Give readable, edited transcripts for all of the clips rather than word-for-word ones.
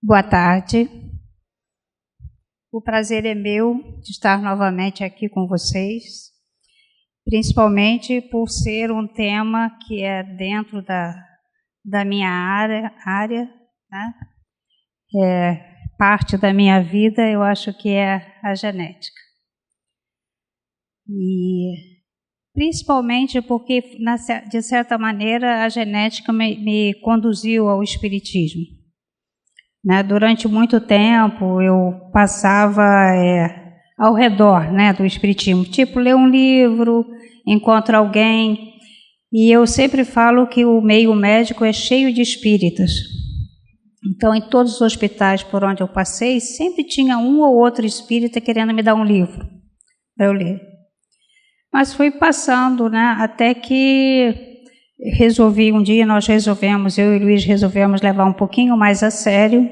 Boa tarde. O prazer é meu de estar novamente aqui com vocês, principalmente por ser um tema que é dentro da minha área, né? Parte da minha vida, eu acho que é a genética. E principalmente porque, de certa maneira, a genética me conduziu ao espiritismo. Né? Durante muito tempo eu passava ao redor, né, do espiritismo, tipo ler um livro, encontrar alguém, e eu sempre falo que o meio médico é cheio de espíritas. Então, em todos os hospitais por onde eu passei, sempre tinha um ou outro espírita querendo me dar um livro para eu ler. Mas foi passando, né, até que eu e Luiz resolvemos levar um pouquinho mais a sério,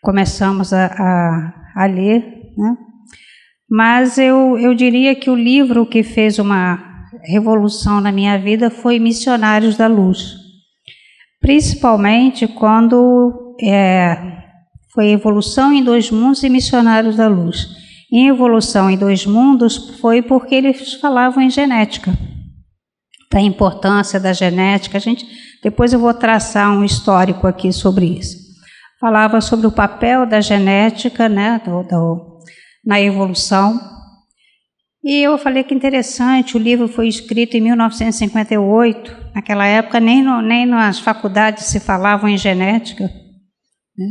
começamos a ler, né? Mas eu diria que o livro que fez uma revolução na minha vida foi Missionários da Luz, principalmente quando foi Evolução em Dois Mundos e Missionários da Luz. Em Evolução em Dois Mundos foi porque eles falavam em genética, da importância da genética. Depois eu vou traçar um histórico aqui sobre isso. Falava sobre o papel da genética, né, na evolução. E eu falei que interessante, o livro foi escrito em 1958, naquela época nem nas faculdades se falavam em genética, né?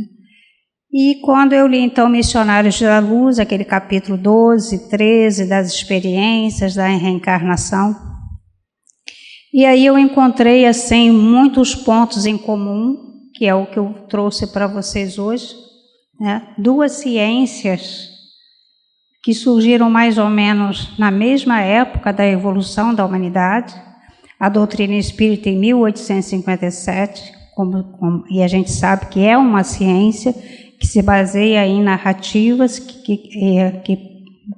E quando eu li então Missionários da Luz, aquele capítulo 12, 13, das experiências da reencarnação, e aí eu encontrei assim muitos pontos em comum, que é o que eu trouxe para vocês hoje, né? Duas ciências que surgiram mais ou menos na mesma época da evolução da humanidade, a doutrina espírita em 1857, e a gente sabe que é uma ciência que se baseia em narrativas, que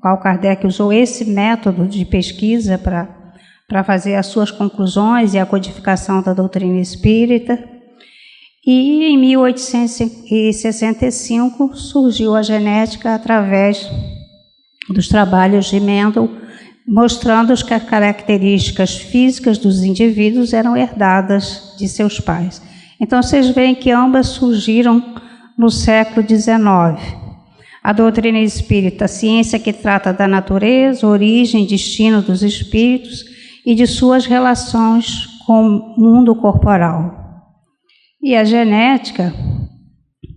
Allan Kardec usou esse método de pesquisa para fazer as suas conclusões e a codificação da doutrina espírita. E em 1865 surgiu a genética através dos trabalhos de Mendel, mostrando que as características físicas dos indivíduos eram herdadas de seus pais. Então vocês veem que ambas surgiram no século XIX. A doutrina espírita, a ciência que trata da natureza, origem e destino dos espíritos e de suas relações com o mundo corporal. E a genética,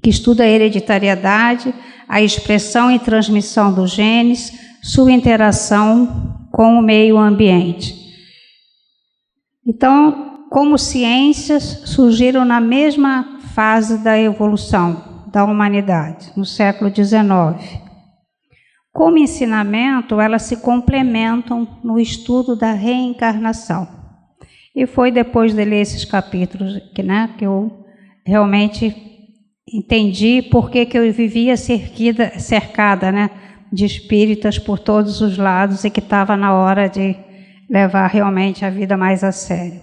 que estuda a hereditariedade, a expressão e transmissão dos genes, sua interação com o meio ambiente. Então, como ciências, surgiram na mesma fase da evolução da humanidade, no século XIX. Como ensinamento, elas se complementam no estudo da reencarnação. E foi depois de ler esses capítulos que eu realmente entendi por que eu vivia cercada, né, de espíritas por todos os lados e que estava na hora de levar realmente a vida mais a sério.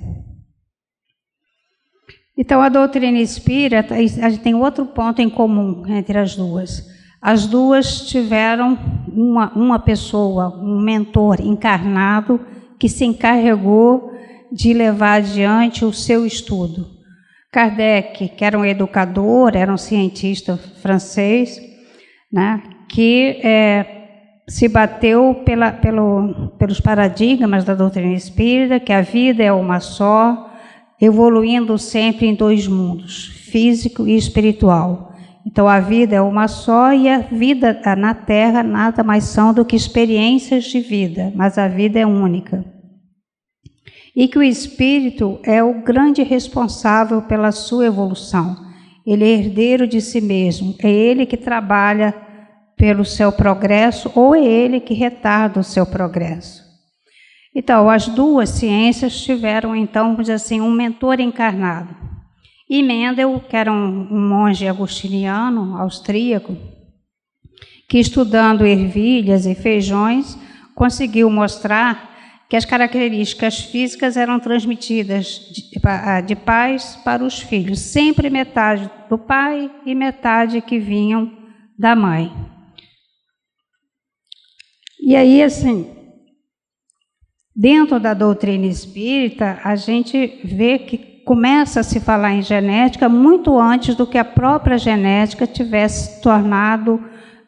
Então, a doutrina espírita, a gente tem outro ponto em comum entre as duas. As duas tiveram uma pessoa, um mentor encarnado, que se encarregou de levar adiante o seu estudo. Kardec, que era um educador, era um cientista francês, né, que se bateu pelos paradigmas da doutrina espírita, que a vida é uma só, evoluindo sempre em dois mundos, físico e espiritual. Então, a vida é uma só e a vida na Terra nada mais são do que experiências de vida, mas a vida é única. E que o espírito é o grande responsável pela sua evolução. Ele é herdeiro de si mesmo, é ele que trabalha pelo seu progresso ou é ele que retarda o seu progresso. Então, as duas ciências tiveram, então, vamos dizer assim, um mentor encarnado. E Mendel, que era um monge agostiniano, austríaco, que estudando ervilhas e feijões, conseguiu mostrar que as características físicas eram transmitidas de pais para os filhos, sempre metade do pai e metade que vinham da mãe. E aí, assim, dentro da doutrina espírita, a gente vê que começa a se falar em genética muito antes do que a própria genética tivesse tornado,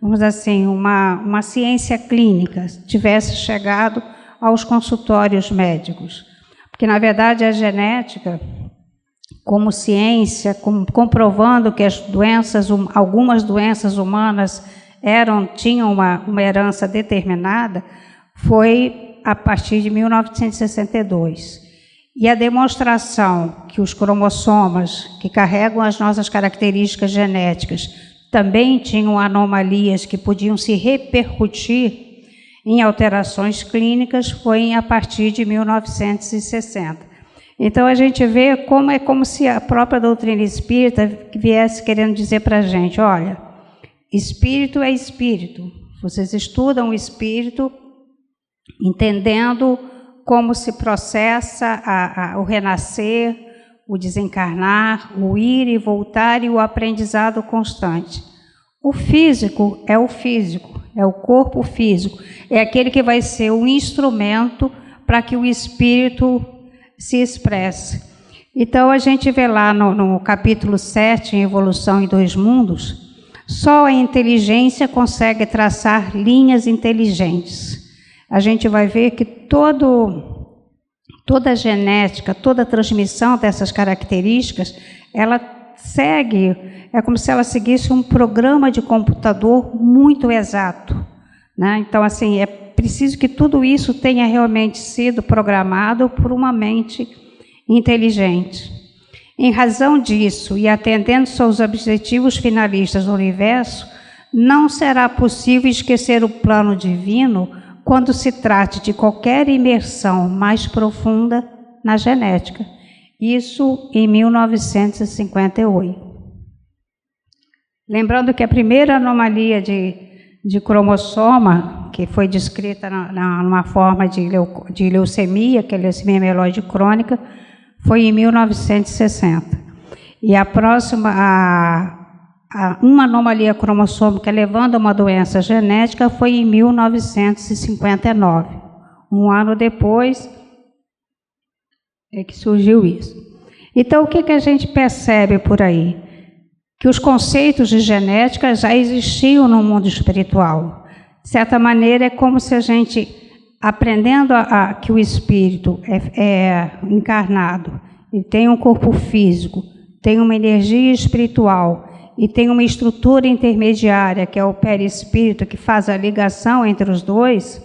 vamos dizer assim, uma ciência clínica, tivesse chegado aos consultórios médicos. Porque, na verdade, a genética, como ciência, comprovando que as doenças, algumas doenças humanas tinham uma herança determinada, foi a partir de 1962. E a demonstração que os cromossomas, que carregam as nossas características genéticas, também tinham anomalias que podiam se repercutir em alterações clínicas, foi a partir de 1960. Então, a gente vê como se a própria doutrina espírita viesse querendo dizer para a gente, olha, espírito é espírito. Vocês estudam o espírito entendendo como se processa o renascer, o desencarnar, o ir e voltar e o aprendizado constante. O físico é o físico, é o corpo físico, é aquele que vai ser o instrumento para que o espírito se expresse. Então, a gente vê lá no capítulo 7, em Evolução em Dois Mundos, só a inteligência consegue traçar linhas inteligentes. A gente vai ver que toda a genética, toda a transmissão dessas características, ela segue, é como se ela seguisse um programa de computador muito exato, né? Então, assim, é preciso que tudo isso tenha realmente sido programado por uma mente inteligente. Em razão disso, e atendendo-se aos objetivos finalistas do universo, não será possível esquecer o plano divino quando se trate de qualquer imersão mais profunda na genética. Isso em 1958. Lembrando que a primeira anomalia de cromossoma, que foi descrita numa forma de leucemia, que é a leucemia mieloide crônica, foi em 1960. E a próxima, uma anomalia cromossômica levando a uma doença genética foi em 1959. Um ano depois é que surgiu isso. Então, o que a gente percebe por aí? Que os conceitos de genética já existiam no mundo espiritual. De certa maneira, é como se a gente, aprendendo que o espírito é encarnado, e tem um corpo físico, tem uma energia espiritual e tem uma estrutura intermediária, que é o perispírito, que faz a ligação entre os dois,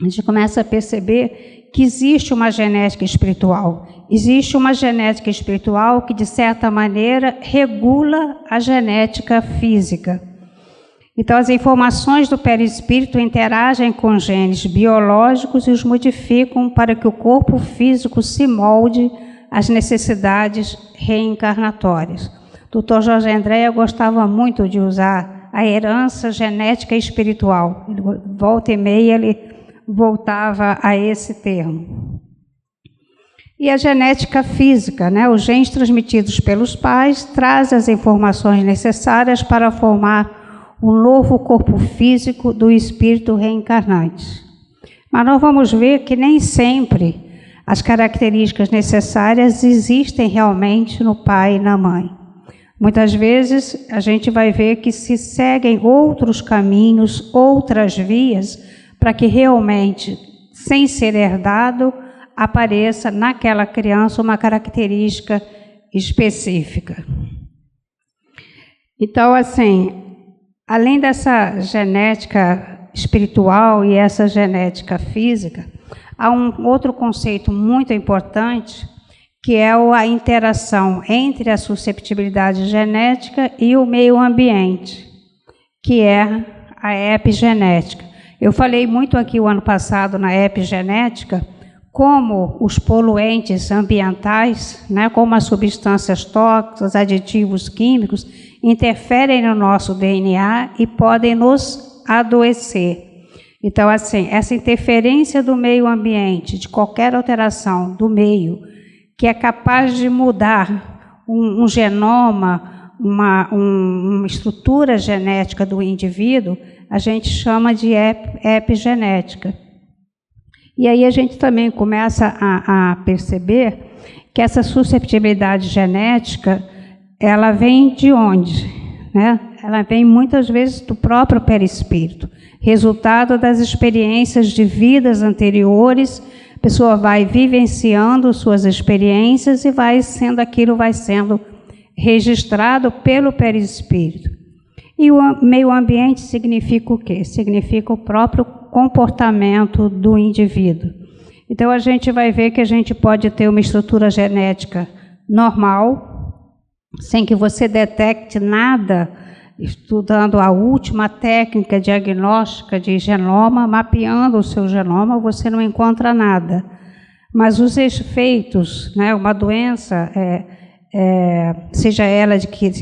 a gente começa a perceber que existe uma genética espiritual. Existe uma genética espiritual que, de certa maneira, regula a genética física. Então, as informações do perispírito interagem com genes biológicos e os modificam para que o corpo físico se molde às necessidades reencarnatórias. O Dr. Jorge Andréa gostava muito de usar a herança genética espiritual. Volta e meia, ele voltava a esse termo. E a genética física, né? Os genes transmitidos pelos pais trazem as informações necessárias para formar um novo corpo físico do espírito reencarnante. Mas nós vamos ver que nem sempre as características necessárias existem realmente no pai e na mãe. Muitas vezes a gente vai ver que se seguem outros caminhos, outras vias, para que realmente, sem ser herdado, apareça naquela criança uma característica específica. Então, assim, além dessa genética espiritual e essa genética física, há um outro conceito muito importante, que é a interação entre a susceptibilidade genética e o meio ambiente, que é a epigenética. Eu falei muito aqui o ano passado na epigenética, como os poluentes ambientais, né, como as substâncias tóxicas, aditivos químicos, interferem no nosso DNA e podem nos adoecer. Então, assim, essa interferência do meio ambiente, de qualquer alteração do meio, que é capaz de mudar um genoma, uma estrutura genética do indivíduo, a gente chama de epigenética. E aí a gente também começa a perceber que essa susceptibilidade genética, ela vem de onde? Né? Ela vem muitas vezes do próprio perispírito, resultado das experiências de vidas anteriores. A pessoa vai vivenciando suas experiências e vai sendo registrado pelo perispírito. E o meio ambiente significa o quê? Significa o próprio comportamento do indivíduo. Então, a gente vai ver que a gente pode ter uma estrutura genética normal, sem que você detecte nada, estudando a última técnica diagnóstica de genoma, mapeando o seu genoma, você não encontra nada. Mas os efeitos, né, uma doença, seja ela de que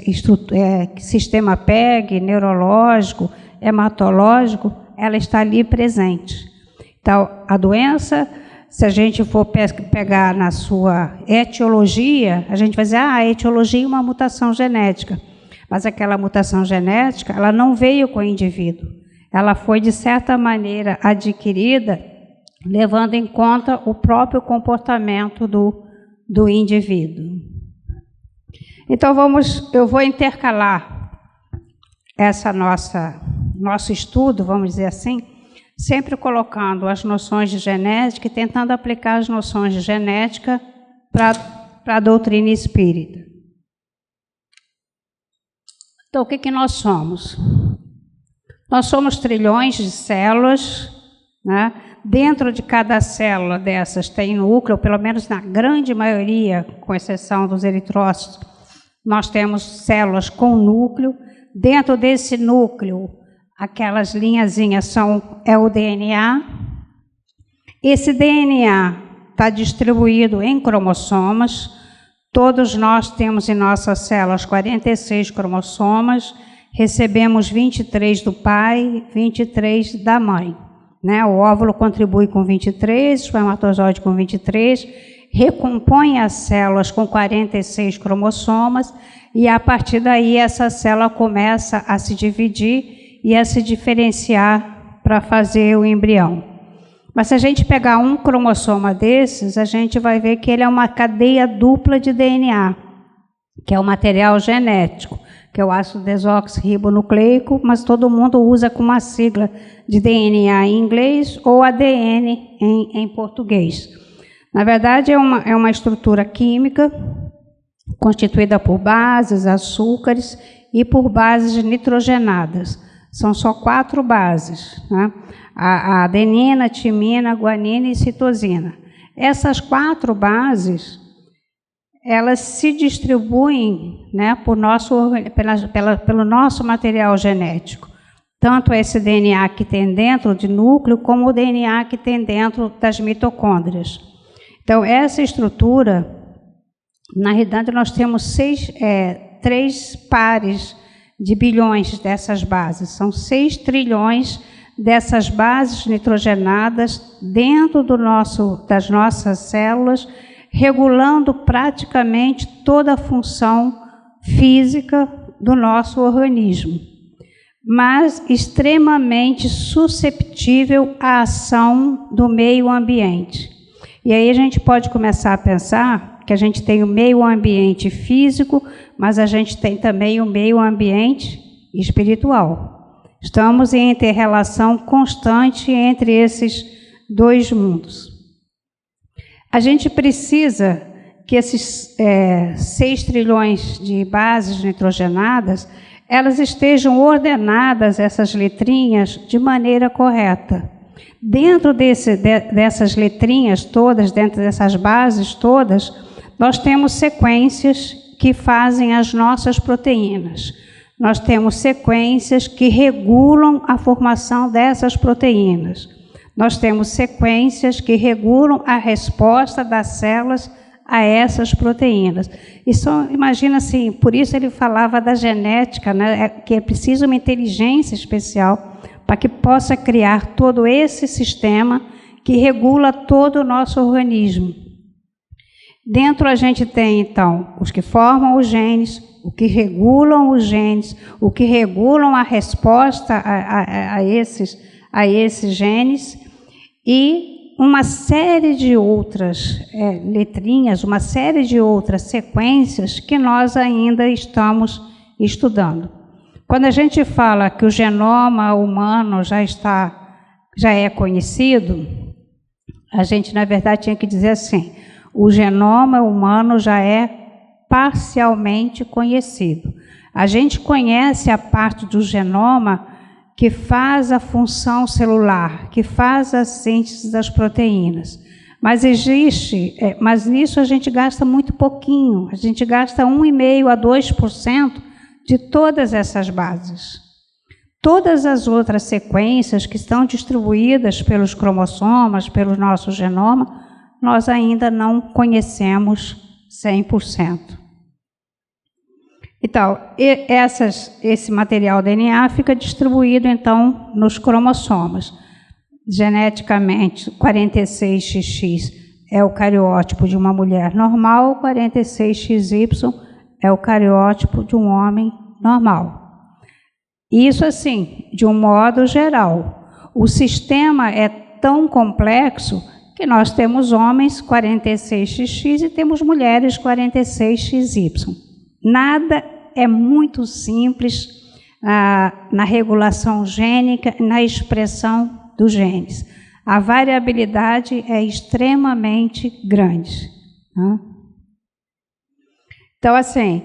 sistema PEG, neurológico, hematológico, ela está ali presente. Então, a doença, se a gente for pegar na sua etiologia, a gente vai dizer, a etiologia é uma mutação genética. Mas aquela mutação genética, ela não veio com o indivíduo. Ela foi, de certa maneira, adquirida, levando em conta o próprio comportamento do indivíduo. Então, eu vou intercalar nosso estudo, vamos dizer assim, sempre colocando as noções de genética e tentando aplicar as noções de genética para a doutrina espírita. Então, o que nós somos? Nós somos trilhões de células, né? Dentro de cada célula dessas tem núcleo, pelo menos na grande maioria, com exceção dos eritrócitos, nós temos células com núcleo. Dentro desse núcleo, aquelas linhazinhas é o DNA. Esse DNA está distribuído em cromossomas. Todos nós temos em nossas células 46 cromossomas, recebemos 23 do pai, 23 da mãe. Né? O óvulo contribui com 23, o espermatozoide com 23, recompõe as células com 46 cromossomas e, a partir daí, essa célula começa a se dividir e a se diferenciar para fazer o embrião. Mas se a gente pegar um cromossoma desses, a gente vai ver que ele é uma cadeia dupla de DNA, que é o material genético, que é o ácido desoxirribonucleico, mas todo mundo usa com uma sigla de DNA em inglês ou ADN em português. Na verdade, é uma estrutura química constituída por bases, açúcares e por bases nitrogenadas. São só 4 bases, né? A adenina, timina, guanina e citosina. Essas 4 bases, elas se distribuem, né, pelo nosso material genético. Tanto esse DNA que tem dentro de núcleo, como o DNA que tem dentro das mitocôndrias. Então, essa estrutura, na realidade, nós temos 3 pares de bilhões dessas bases. São 6 trilhões dessas bases nitrogenadas dentro das nossas células, regulando praticamente toda a função física do nosso organismo, mas extremamente susceptível à ação do meio ambiente. E aí a gente pode começar a pensar que a gente tem o meio ambiente físico, mas a gente tem também o meio ambiente espiritual. Estamos em interrelação constante entre esses 2 mundos. A gente precisa que esses 6 trilhões de bases nitrogenadas, elas estejam ordenadas, essas letrinhas, de maneira correta. Dentro dessas letrinhas todas, dentro dessas bases todas, nós temos sequências que fazem as nossas proteínas. Nós temos sequências que regulam a formação dessas proteínas. Nós temos sequências que regulam a resposta das células a essas proteínas. Isso, imagina assim, por isso ele falava da genética, né, que é preciso uma inteligência especial para que possa criar todo esse sistema que regula todo o nosso organismo. Dentro a gente tem, então, os que formam os genes, o que regulam os genes, o que regulam a resposta a esses genes, e uma série de outras letrinhas, uma série de outras sequências que nós ainda estamos estudando. Quando a gente fala que o genoma humano já é conhecido, a gente, na verdade, tinha que dizer assim: o genoma humano já é parcialmente conhecido. A gente conhece a parte do genoma que faz a função celular, que faz a síntese das proteínas. Mas mas nisso a gente gasta muito pouquinho, a gente gasta 1,5% a 2% de todas essas bases. Todas as outras sequências que estão distribuídas pelos cromossomas, pelo nosso genoma, nós ainda não conhecemos 100%. Então, esse material DNA fica distribuído, então, nos cromossomas. Geneticamente, 46XX é o cariótipo de uma mulher normal, 46XY é o cariótipo de um homem normal. Isso, assim, de um modo geral. O sistema é tão complexo que nós temos homens 46XX e temos mulheres 46XY. Nada é muito simples na regulação gênica, na expressão dos genes. A variabilidade é extremamente grande. Né? Então, assim,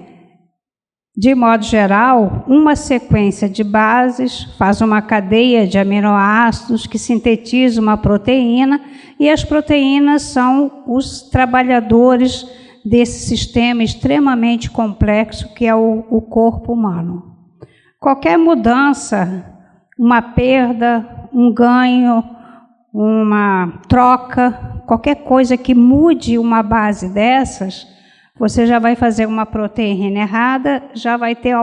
de modo geral, uma sequência de bases faz uma cadeia de aminoácidos que sintetiza uma proteína, e as proteínas são os trabalhadores desse sistema extremamente complexo que é o corpo humano. Qualquer mudança, uma perda, um ganho, uma troca, qualquer coisa que mude uma base dessas, você já vai fazer uma proteína errada, já vai ter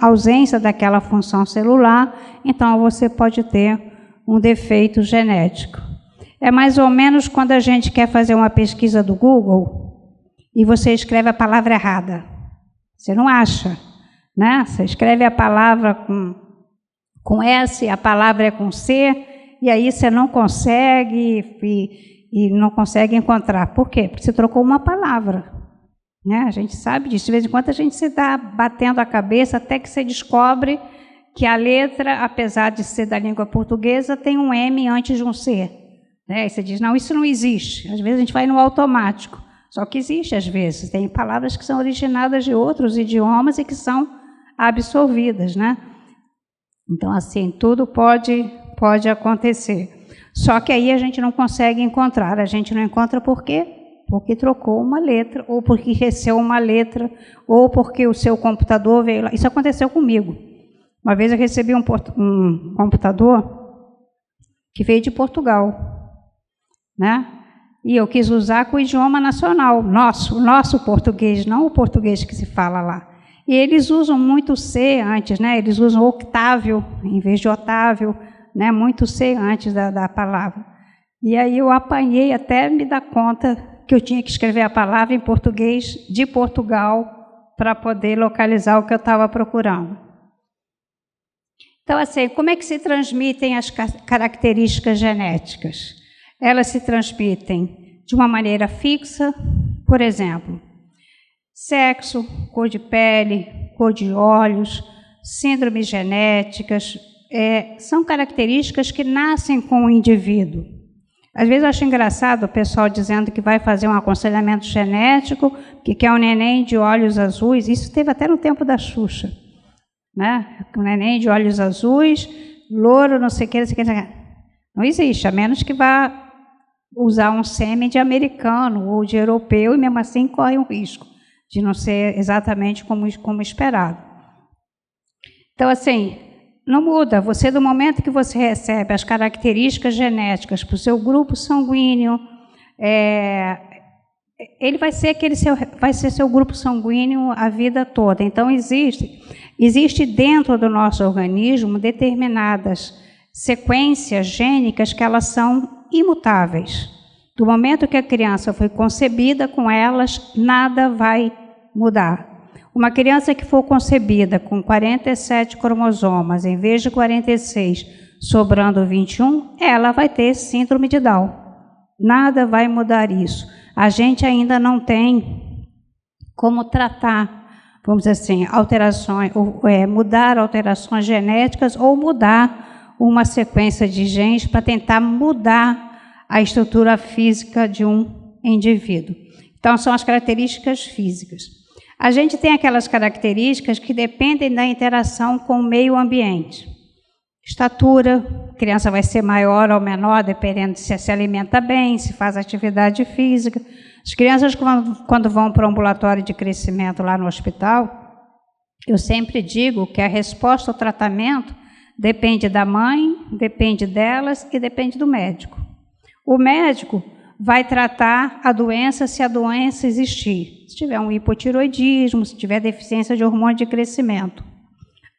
ausência daquela função celular, então você pode ter um defeito genético. É mais ou menos quando a gente quer fazer uma pesquisa do Google e você escreve a palavra errada. Você não acha, né? Você escreve a palavra com S, a palavra é com C, e aí você não consegue e não consegue encontrar. Por quê? Porque você trocou uma palavra. Né? A gente sabe disso. De vez em quando a gente se está batendo a cabeça até que você descobre que a letra, apesar de ser da língua portuguesa, tem um M antes de um C. Né? E você diz, não, isso não existe. Às vezes a gente vai no automático. Só que existe às vezes. Tem palavras que são originadas de outros idiomas e que são absorvidas. Né? Então, assim, tudo pode acontecer. Só que aí a gente não consegue encontrar. A gente não encontra por quê? Porque trocou uma letra, ou porque esqueceu uma letra, ou porque o seu computador veio lá. Isso aconteceu comigo. Uma vez eu recebi um computador que veio de Portugal, né? E eu quis usar com o idioma nacional, o nosso português, não o português que se fala lá. E eles usam muito C antes, né? Eles usam Octávio em vez de Otávio, né? Muito C antes da palavra. E aí eu apanhei até me dar conta que eu tinha que escrever a palavra em português de Portugal para poder localizar o que eu estava procurando. Então, assim, como é que se transmitem as características genéticas? Elas se transmitem de uma maneira fixa, por exemplo, sexo, cor de pele, cor de olhos, síndromes genéticas, são características que nascem com o indivíduo. Às vezes eu acho engraçado o pessoal dizendo que vai fazer um aconselhamento genético, que quer um neném de olhos azuis. Isso teve até no tempo da Xuxa, né? Um neném de olhos azuis, louro, não sei o que, não sei o que. Não existe, a menos que vá usar um sêmen de americano ou de europeu, e mesmo assim corre um risco de não ser exatamente como esperado. Então, assim, não muda. Você, do momento que você recebe as características genéticas para o seu grupo sanguíneo, ele vai ser seu grupo sanguíneo a vida toda. Então, existe dentro do nosso organismo determinadas sequências gênicas que elas são imutáveis. Do momento que a criança foi concebida, com elas nada vai mudar. Uma criança que for concebida com 47 cromossomas, em vez de 46, sobrando 21, ela vai ter síndrome de Down. Nada vai mudar isso. A gente ainda não tem como tratar, vamos dizer assim, alterações, mudar alterações genéticas ou mudar uma sequência de genes para tentar mudar a estrutura física de um indivíduo. Então, são as características físicas. A gente tem aquelas características que dependem da interação com o meio ambiente. Estatura, a criança vai ser maior ou menor, dependendo se se alimenta bem, se faz atividade física. As crianças, quando vão para o ambulatório de crescimento lá no hospital, eu sempre digo que a resposta ao tratamento depende da mãe, depende delas e depende do médico. O médico vai tratar a doença se a doença existir. Se tiver um hipotiroidismo, se tiver deficiência de hormônio de crescimento.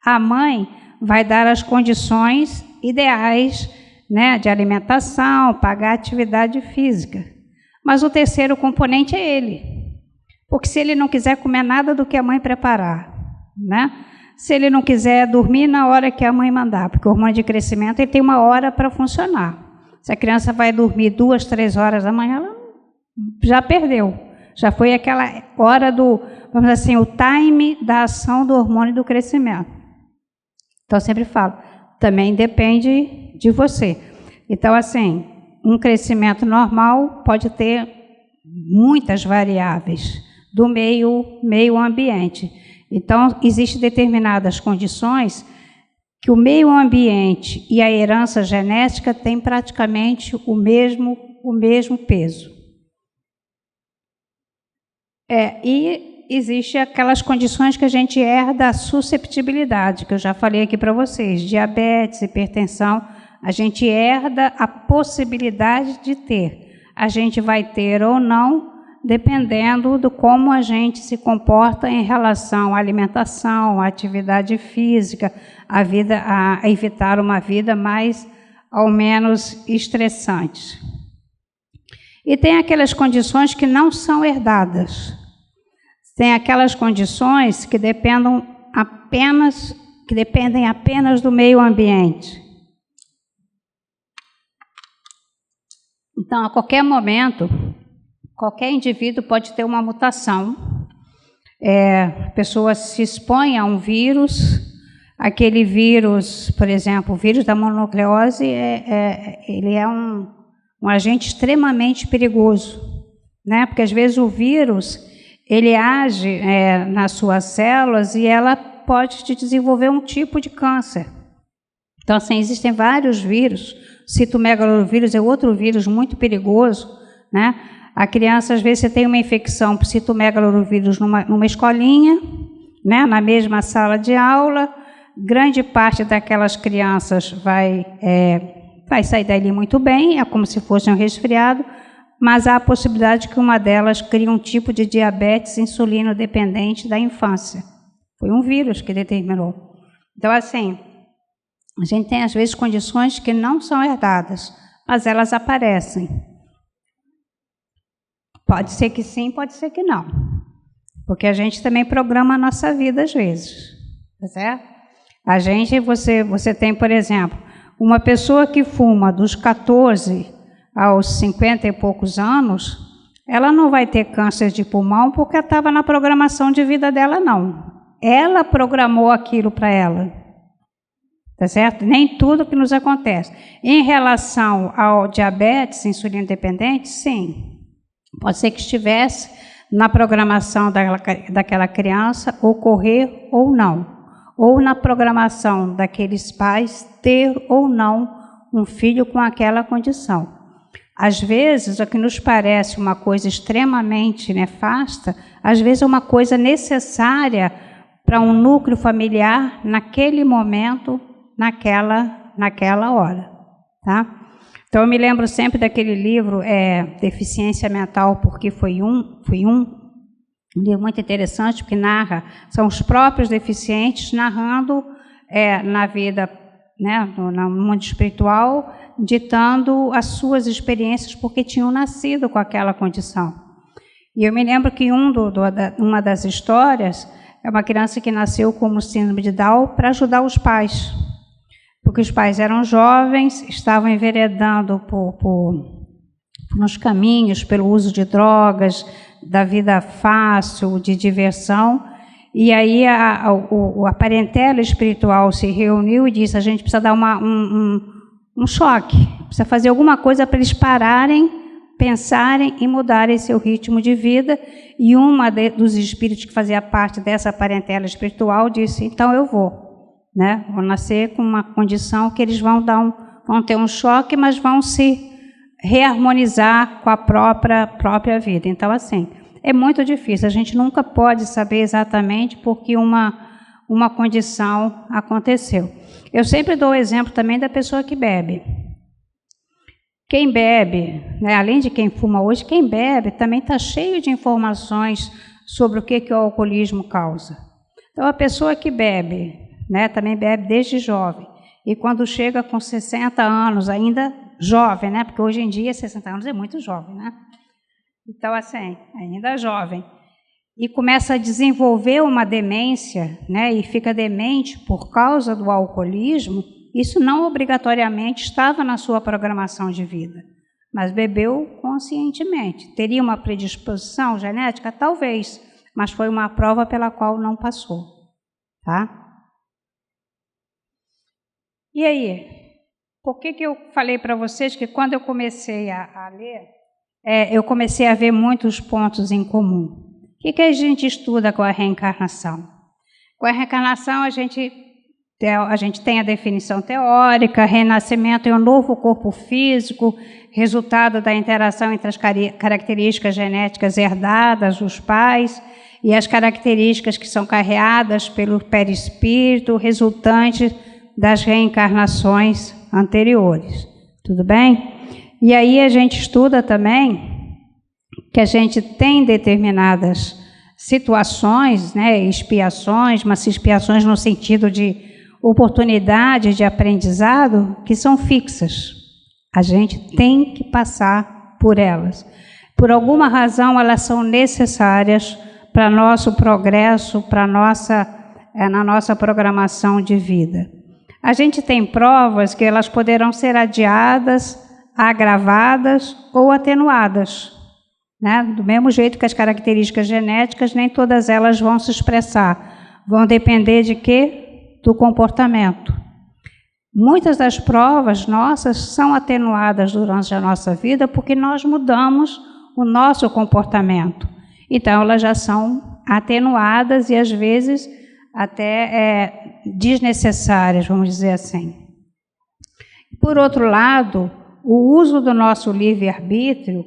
A mãe vai dar as condições ideais, né, de alimentação, pagar atividade física. Mas o terceiro componente é ele. Porque se ele não quiser comer nada do que a mãe preparar, né? Se ele não quiser dormir na hora que a mãe mandar, porque o hormônio de crescimento ele tem uma hora para funcionar. Se a criança vai dormir 2, 3 horas da manhã, ela já perdeu. Já foi aquela hora do, vamos dizer assim, o time da ação do hormônio do crescimento. Então, eu sempre falo, também depende de você. Então, assim, um crescimento normal pode ter muitas variáveis do meio ambiente. Então, existem determinadas condições que o meio ambiente e a herança genética têm praticamente o mesmo peso. E existem aquelas condições que a gente herda a susceptibilidade, que eu já falei aqui para vocês, diabetes, hipertensão, a gente herda a possibilidade de ter. A gente vai ter ou não, dependendo do como a gente se comporta em relação à alimentação, à atividade física, a evitar uma vida mais ou menos estressante. E tem aquelas condições que não são herdadas. Tem aquelas condições que dependem apenas do meio ambiente. Então, a qualquer momento, qualquer indivíduo pode ter uma mutação. A pessoa se expõe a um vírus, aquele vírus, por exemplo, o vírus da mononucleose, ele é um agente extremamente perigoso, né? Porque às vezes o vírus, ele age nas suas células e ela pode te desenvolver um tipo de câncer. Então, assim, existem vários vírus. O citomegalovírus é outro vírus muito perigoso, né? A criança, às vezes, você tem uma infecção por citomegalovírus numa escolinha, né, na mesma sala de aula, grande parte daquelas crianças vai sair dali muito bem, é como se fosse um resfriado, mas há a possibilidade que uma delas crie um tipo de diabetes insulino-dependente da infância. Foi um vírus que determinou. Então, assim, a gente tem, às vezes, condições que não são herdadas, mas elas aparecem. Pode ser que sim, pode ser que não. Porque a gente também programa a nossa vida às vezes. Tá certo? Você tem, por exemplo, uma pessoa que fuma dos 14 aos 50 e poucos anos, ela não vai ter câncer de pulmão porque estava na programação de vida dela, não. Ela programou aquilo para ela. Tá certo? Nem tudo que nos acontece. Em relação ao diabetes insulino dependente, sim. Pode ser que estivesse na programação daquela criança ocorrer ou não. Ou na programação daqueles pais ter ou não um filho com aquela condição. Às vezes, o que nos parece uma coisa extremamente nefasta, às vezes é uma coisa necessária para um núcleo familiar naquele momento, naquela hora. Tá? Então, eu me lembro sempre daquele livro, Deficiência Mental, porque foi um livro muito interessante, porque são os próprios deficientes narrando na vida né, no mundo espiritual, ditando as suas experiências, porque tinham nascido com aquela condição. E eu me lembro que uma das histórias é uma criança que nasceu com síndrome de Down para ajudar os pais, porque os pais eram jovens, estavam enveredando nos caminhos, pelo uso de drogas, da vida fácil, de diversão, e aí a parentela espiritual se reuniu e disse: a gente precisa dar um choque, precisa fazer alguma coisa para eles pararem, pensarem e mudarem seu ritmo de vida. E dos espíritos que fazia parte dessa parentela espiritual disse: então eu vou, né? Vou nascer com uma condição que eles vão ter um choque, mas vão se reharmonizar com a própria vida. Então, assim, é muito difícil, a gente nunca pode saber exatamente porque uma condição aconteceu. Eu sempre dou o exemplo também da pessoa que bebe. Quem bebe, né, além de quem fuma hoje, quem bebe também está cheio de informações sobre o que o alcoolismo causa. Então, a pessoa que bebe, né, também bebe desde jovem, e quando chega com 60 anos, ainda jovem, né, porque hoje em dia 60 anos é muito jovem, né? Então, assim, ainda jovem, e começa a desenvolver uma demência, né, e fica demente por causa do alcoolismo, isso não obrigatoriamente estava na sua programação de vida, mas bebeu conscientemente. Teria uma predisposição genética? Talvez, mas foi uma prova pela qual não passou, tá? E aí, por que eu falei para vocês que quando eu comecei a ler, eu comecei a ver muitos pontos em comum? O que a gente estuda com a reencarnação? Com a reencarnação, a gente tem a definição teórica: renascimento em um novo corpo físico, resultado da interação entre as características genéticas herdadas dos pais e as características que são carreadas pelo perispírito, resultante das reencarnações anteriores. Tudo bem? E aí a gente estuda também que a gente tem determinadas situações, né, expiações, mas expiações no sentido de oportunidades de aprendizado que são fixas. A gente tem que passar por elas. Por alguma razão, elas são necessárias para nosso progresso, na nossa programação de vida. A gente tem provas que elas poderão ser adiadas, agravadas ou atenuadas, né? Do mesmo jeito que as características genéticas, nem todas elas vão se expressar. Vão depender de quê? Do comportamento. Muitas das provas nossas são atenuadas durante a nossa vida porque nós mudamos o nosso comportamento. Então, elas já são atenuadas e, às vezes, até desnecessárias, vamos dizer assim. Por outro lado, o uso do nosso livre-arbítrio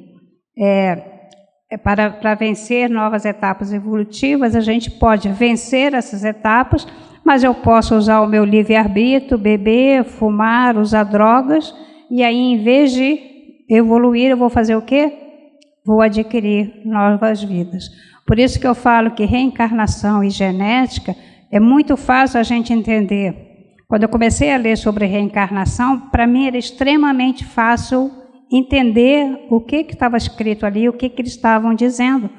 para vencer novas etapas evolutivas. A gente pode vencer essas etapas, mas eu posso usar o meu livre-arbítrio, beber, fumar, usar drogas, e aí, em vez de evoluir, eu vou fazer o quê? Vou adquirir novas vidas. Por isso que eu falo que reencarnação e genética é muito fácil a gente entender. Quando eu comecei a ler sobre reencarnação, para mim era extremamente fácil entender o que estava escrito ali, o que eles estavam dizendo,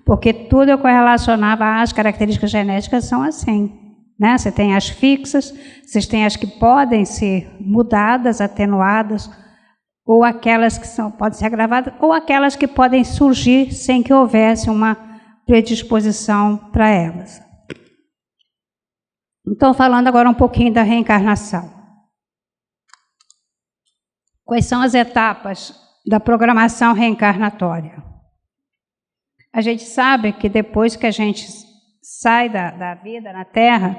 porque tudo eu correlacionava às características genéticas são assim, né? Você tem as fixas, vocês têm as que podem ser mudadas, atenuadas, ou aquelas que podem ser agravadas, ou aquelas que podem surgir sem que houvesse uma predisposição para elas. Então, falando agora um pouquinho da reencarnação. Quais são as etapas da programação reencarnatória? A gente sabe que depois que a gente sai da vida na Terra,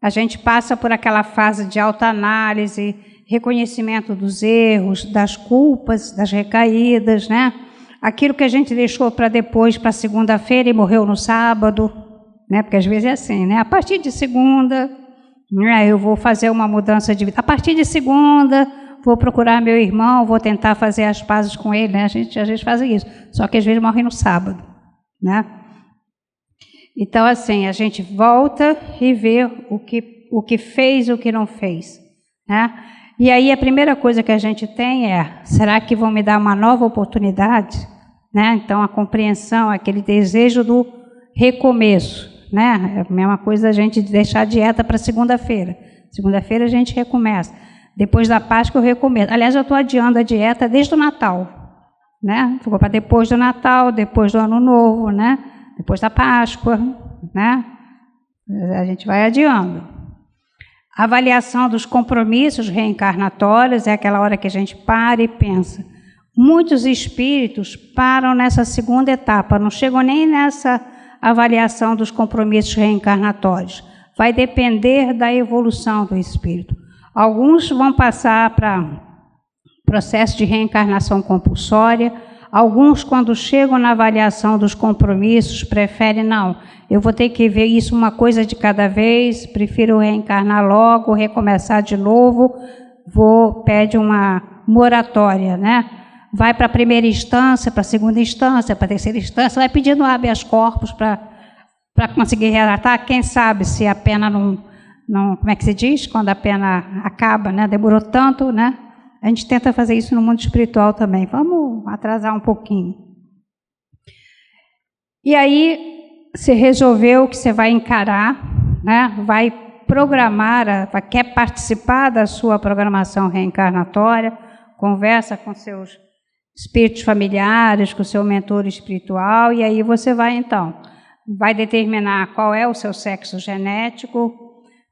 a gente passa por aquela fase de autoanálise, reconhecimento dos erros, das culpas, das recaídas, né? Aquilo que a gente deixou para depois, para segunda-feira e morreu no sábado, né? Porque às vezes é assim, né? A partir de segunda, né, eu vou fazer uma mudança de vida. A partir de segunda, vou procurar meu irmão, vou tentar fazer as pazes com ele, né? A gente às vezes faz isso, só que às vezes morre no sábado, né? Então, assim, a gente volta e vê o que fez e o que não fez. né? E aí a primeira coisa que a gente tem é, será que vão me dar uma nova oportunidade? Né? Então a compreensão, aquele desejo do recomeço, né? É a mesma coisa a gente deixar a dieta para segunda-feira. Segunda-feira a gente recomeça. Depois da Páscoa eu recomeço. Aliás, eu estou adiando a dieta desde o Natal, né? Ficou para depois do Natal, depois do Ano Novo, né? Depois da Páscoa, né? A gente vai adiando. A avaliação dos compromissos reencarnatórios é aquela hora que a gente para e pensa. Muitos espíritos param nessa segunda etapa, não chegam nem nessa avaliação dos compromissos reencarnatórios. Vai depender da evolução do espírito. Alguns vão passar para processo de reencarnação compulsória. Alguns, quando chegam na avaliação dos compromissos, preferem, não, eu vou ter que ver isso uma coisa de cada vez, prefiro reencarnar logo, recomeçar de novo, pede uma moratória, né? Vai para a primeira instância, para a segunda instância, para a terceira instância, vai pedindo habeas corpus para conseguir relatar, quem sabe se a pena não, como é que se diz? Quando a pena acaba, né? Demorou tanto, né? A gente tenta fazer isso no mundo espiritual também. Vamos atrasar um pouquinho. E aí, você resolveu que você vai encarar, né? Vai programar, quer participar da sua programação reencarnatória, conversa com seus espíritos familiares, com o seu mentor espiritual, e aí você vai, então, vai determinar qual é o seu sexo genético.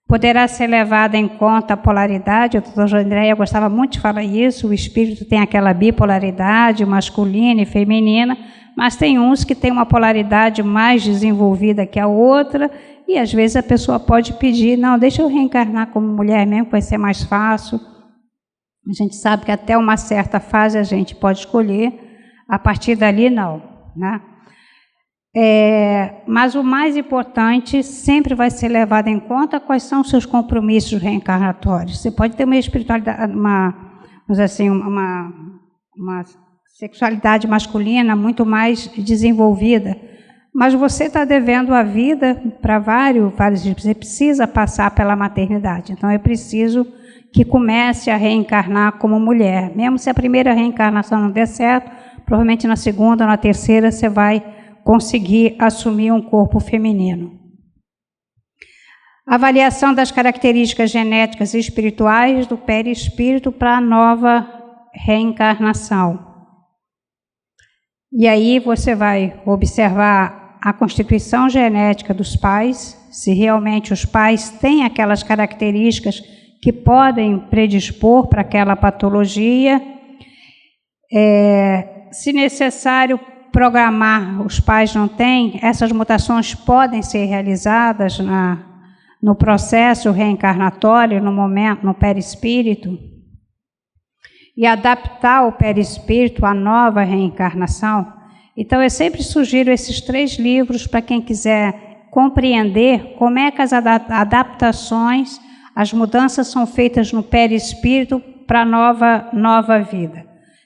Poderá ser levada em conta a polaridade. A doutora Andréia gostava muito de falar isso, o espírito tem aquela bipolaridade masculina e feminina, mas tem uns que têm uma polaridade mais desenvolvida que a outra, e às vezes a pessoa pode pedir, não, deixa eu reencarnar como mulher mesmo, vai ser mais fácil. A gente sabe que até uma certa fase a gente pode escolher, a partir dali não, né? Mas o mais importante sempre vai ser levado em conta quais são os seus compromissos reencarnatórios. Você pode ter uma espiritualidade, uma sexualidade masculina muito mais desenvolvida, mas você está devendo a vida para vários, você precisa passar pela maternidade, então é preciso que comece a reencarnar como mulher. Mesmo se a primeira reencarnação não der certo, provavelmente na segunda ou na terceira você vai conseguir assumir um corpo feminino. Avaliação das características genéticas e espirituais do perispírito para a nova reencarnação. E aí você vai observar a constituição genética dos pais, se realmente os pais têm aquelas características que podem predispor para aquela patologia. Se necessário programar, os pais não têm, essas mutações podem ser realizadas no processo reencarnatório, no momento, no perispírito, e adaptar o perispírito à nova reencarnação. Então, eu sempre sugiro esses 3 livros para quem quiser compreender como é que as adaptações, as mudanças são feitas no perispírito para a nova vida.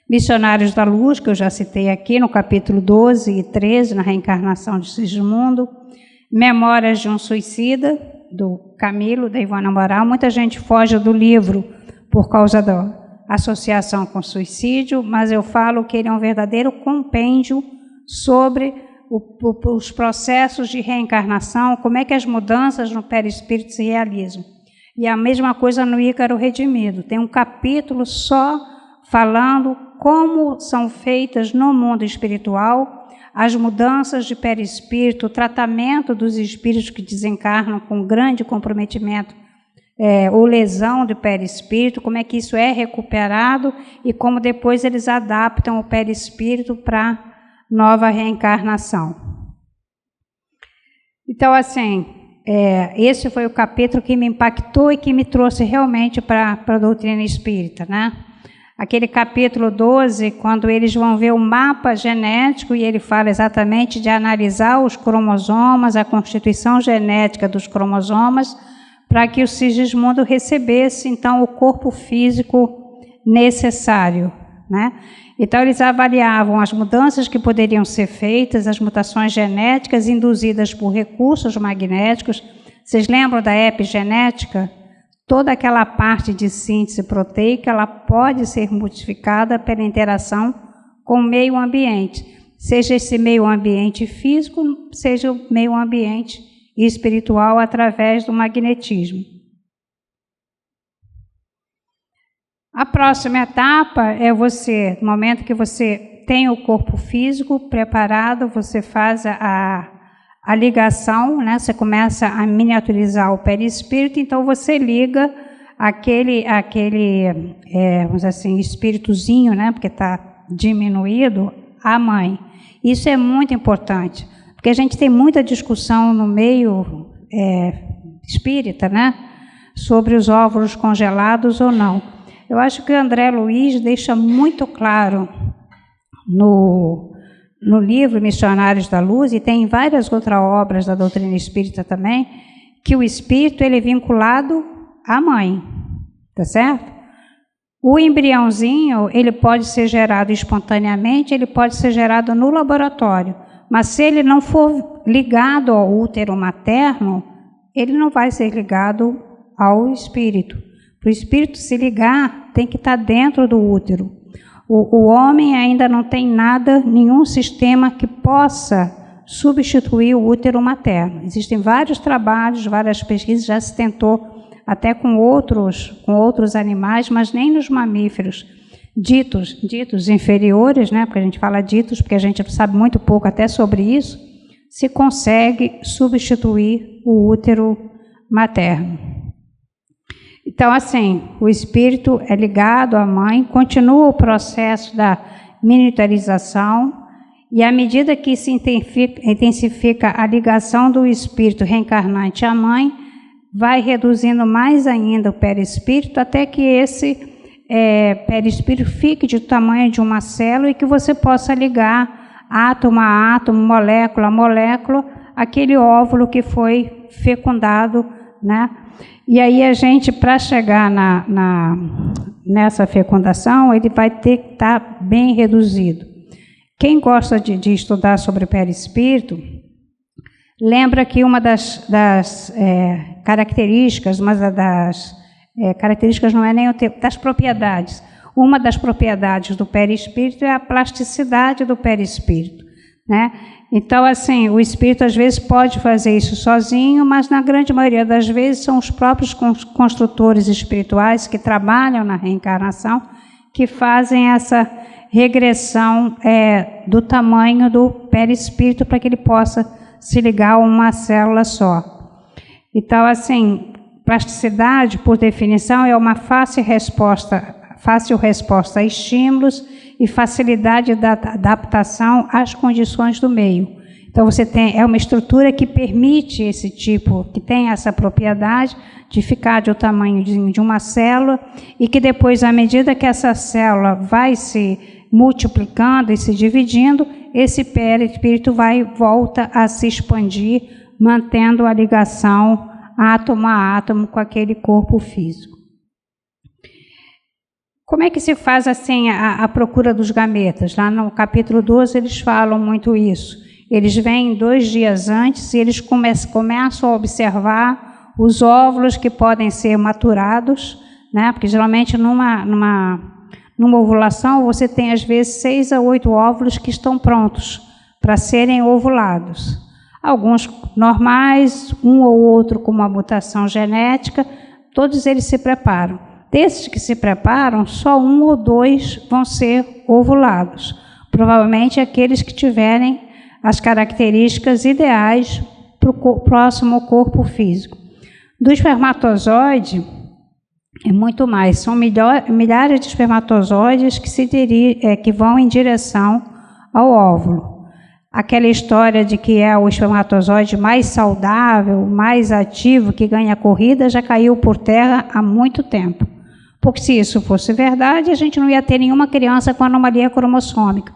Missionários da Luz, que eu já citei aqui no capítulo 12 e 13, na reencarnação de Sigismundo. Memórias de um Suicida, do Camilo, da Ivana Moral. Muita gente foge do livro por causa da associação com suicídio, mas eu falo que ele é um verdadeiro compêndio sobre os processos de reencarnação, como é que as mudanças no perispírito se realizam. E a mesma coisa no Ícaro Redimido. Tem um capítulo só falando como são feitas no mundo espiritual as mudanças de perispírito, o tratamento dos espíritos que desencarnam com grande comprometimento ou lesão do perispírito, como é que isso é recuperado e como depois eles adaptam o perispírito para nova reencarnação. Então, assim, esse foi o capítulo que me impactou e que me trouxe realmente para a doutrina espírita, né? Aquele capítulo 12, quando eles vão ver o mapa genético, e ele fala exatamente de analisar os cromossomas, a constituição genética dos cromossomas, para que o Sigismundo recebesse, então, o corpo físico necessário, né? Então, eles avaliavam as mudanças que poderiam ser feitas, as mutações genéticas induzidas por recursos magnéticos. Vocês lembram da epigenética? toda aquela parte de síntese proteica, ela pode ser modificada pela interação com o meio ambiente, seja esse meio ambiente físico, seja o meio ambiente espiritual através do magnetismo. A próxima etapa é você, no momento que você tem o corpo físico preparado, você faz a ligação, né? Você começa a miniaturizar o perispírito, então você liga aquele vamos dizer assim, espíritozinho, né? Porque está diminuído, à mãe. Isso é muito importante, porque a gente tem muita discussão no meio espírita, né? Sobre os óvulos congelados ou não. Eu acho que o André Luiz deixa muito claro no livro Missionários da Luz, e tem várias outras obras da doutrina espírita também, que o espírito ele é vinculado à mãe, tá certo? O embriãozinho, ele pode ser gerado espontaneamente, ele pode ser gerado no laboratório, mas se ele não for ligado ao útero materno, ele não vai ser ligado ao espírito. Para o espírito se ligar, tem que estar dentro do útero. O homem ainda não tem nada, nenhum sistema que possa substituir o útero materno. Existem vários trabalhos, várias pesquisas, já se tentou até com outros animais, mas nem nos mamíferos ditos inferiores, né? Porque a gente fala ditos, porque a gente sabe muito pouco até sobre isso, se consegue substituir o útero materno. Então, assim, o espírito é ligado à mãe, continua o processo da miniaturização, e à medida que se intensifica a ligação do espírito reencarnante à mãe, vai reduzindo mais ainda o perispírito, até que esse perispírito fique do tamanho de uma célula e que você possa ligar átomo a átomo, molécula a molécula, aquele óvulo que foi fecundado, né? E aí a gente, para chegar nessa fecundação, ele vai ter que estar bem reduzido. Quem gosta de estudar sobre perispírito, lembra que uma das características, mas características não é nem o tempo, das propriedades. Uma das propriedades do perispírito é a plasticidade do perispírito, né? Então, assim, o espírito às vezes pode fazer isso sozinho, mas na grande maioria das vezes são os próprios construtores espirituais que trabalham na reencarnação que fazem essa regressão do tamanho do perispírito para que ele possa se ligar a uma célula só. Então, assim, plasticidade, por definição, é uma fácil resposta a estímulos e facilidade da adaptação às condições do meio. Então, você tem uma estrutura que permite esse tipo, que tem essa propriedade de ficar do tamanho de uma célula e que depois, à medida que essa célula vai se multiplicando e se dividindo, esse perispírito volta a se expandir, mantendo a ligação átomo a átomo com aquele corpo físico. Como é que se faz assim a procura dos gametas? Lá no capítulo 12 eles falam muito isso. Eles vêm 2 dias antes e eles começam a observar os óvulos que podem ser maturados, né? Porque geralmente numa ovulação você tem às vezes 6 a 8 óvulos que estão prontos para serem ovulados. Alguns normais, um ou outro com uma mutação genética, todos eles se preparam. Desses que se preparam, só 1 ou 2 vão ser ovulados. Provavelmente aqueles que tiverem as características ideais para o próximo corpo físico. Do espermatozoide, é muito mais. São milhares de espermatozoides que vão em direção ao óvulo. Aquela história de que é o espermatozoide mais saudável, mais ativo, que ganha corrida, já caiu por terra há muito tempo. Porque se isso fosse verdade, a gente não ia ter nenhuma criança com anomalia cromossômica.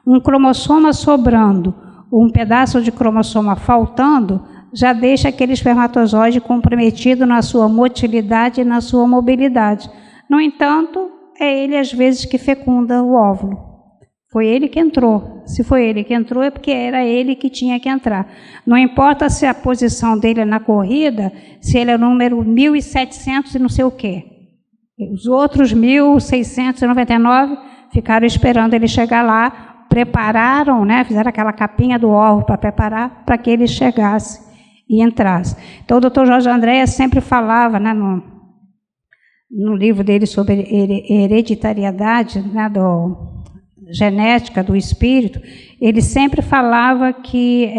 Um cromossoma sobrando, um pedaço de cromossoma faltando, já deixa aquele espermatozoide comprometido na sua motilidade e na sua mobilidade. No entanto, é ele às vezes que fecunda o óvulo. Foi ele que entrou. Se foi ele que entrou, é porque era ele que tinha que entrar. Não importa se a posição dele é na corrida, se ele é o número 1700 e não sei o quê. Os outros 1699 ficaram esperando ele chegar lá, prepararam, né, fizeram aquela capinha do ovo para preparar para que ele chegasse e entrasse. Então, o Dr. Jorge Andréa sempre falava, né, no livro dele sobre hereditariedade, né, genética do espírito, ele sempre falava que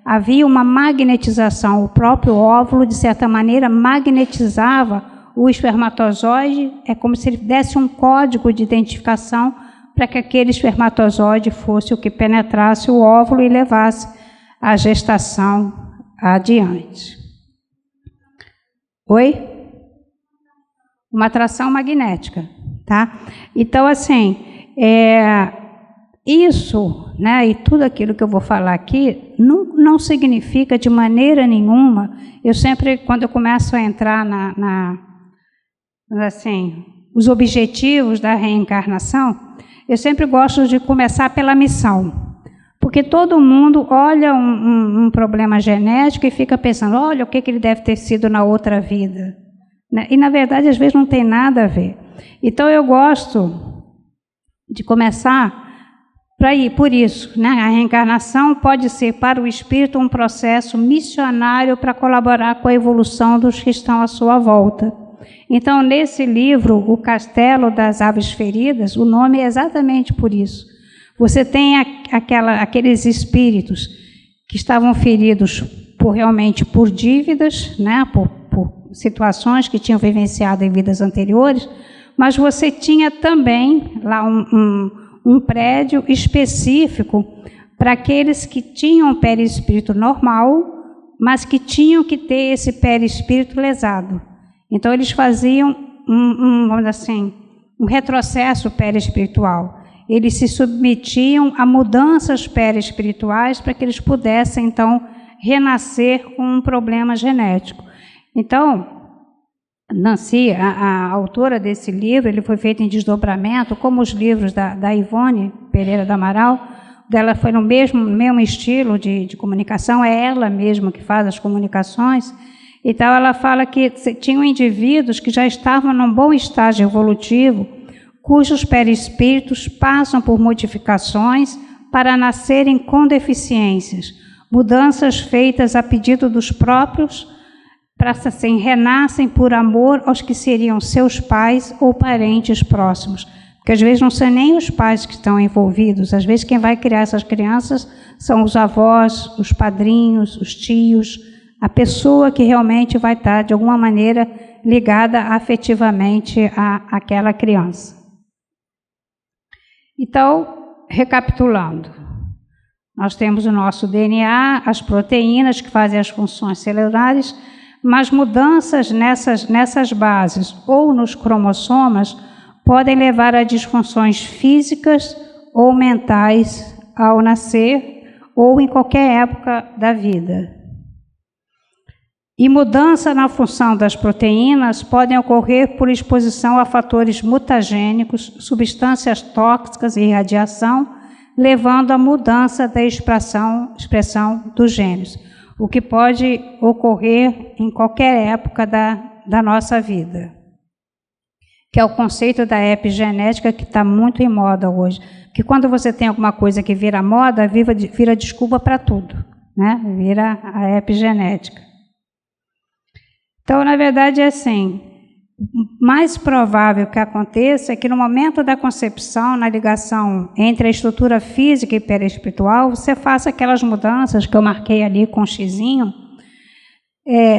havia uma magnetização, o próprio óvulo, de certa maneira, magnetizava o espermatozoide, é como se ele desse um código de identificação para que aquele espermatozoide fosse o que penetrasse o óvulo e levasse a gestação adiante. Oi? Uma atração magnética, tá? Então, assim, isso, né, e tudo aquilo que eu vou falar aqui, não significa de maneira nenhuma, eu sempre, quando eu começo a entrar assim, os objetivos da reencarnação, eu sempre gosto de começar pela missão, porque todo mundo olha um problema genético e fica pensando, olha o que ele deve ter sido na outra vida, né? E, na verdade, às vezes não tem nada a ver. Então, eu gosto de começar por isso, né? A reencarnação pode ser para o espírito um processo missionário para colaborar com a evolução dos que estão à sua volta. Então, nesse livro, O Castelo das Aves Feridas, o nome é exatamente por isso. Você tem aqueles espíritos que estavam feridos realmente por dívidas, né? por situações que tinham vivenciado em vidas anteriores, mas você tinha também lá um prédio específico para aqueles que tinham perispírito normal, mas que tinham que ter esse perispírito lesado. Então, eles faziam vamos dizer assim, um retrocesso perispiritual. Eles se submetiam a mudanças perispirituais para que eles pudessem, então, renascer com um problema genético. Então, Nancy, a autora desse livro, ele foi feito em desdobramento, como os livros da Ivone Pereira do Amaral, dela foi no mesmo estilo de comunicação, é ela mesma que faz as comunicações. Então, ela fala que tinham indivíduos que já estavam num bom estágio evolutivo, cujos perispíritos passam por modificações para nascerem com deficiências, mudanças feitas a pedido dos próprios, para assim, renascem por amor aos que seriam seus pais ou parentes próximos. Porque às vezes não são nem os pais que estão envolvidos, às vezes quem vai criar essas crianças são os avós, os padrinhos, os tios, a pessoa que realmente vai estar, de alguma maneira, ligada afetivamente àquela criança. Então, recapitulando, nós temos o nosso DNA, as proteínas que fazem as funções celulares, mas mudanças nessas bases ou nos cromossomas podem levar a disfunções físicas ou mentais ao nascer ou em qualquer época da vida. E mudança na função das proteínas podem ocorrer por exposição a fatores mutagênicos, substâncias tóxicas e radiação, levando à mudança da expressão dos genes, o que pode ocorrer em qualquer época da nossa vida, que é o conceito da epigenética, que está muito em moda hoje. Porque quando você tem alguma coisa que vira moda, vira desculpa para tudo, né? Vira a epigenética. Então, na verdade, é assim, o mais provável que aconteça é que no momento da concepção, na ligação entre a estrutura física e perispiritual, você faça aquelas mudanças que eu marquei ali com o xizinho,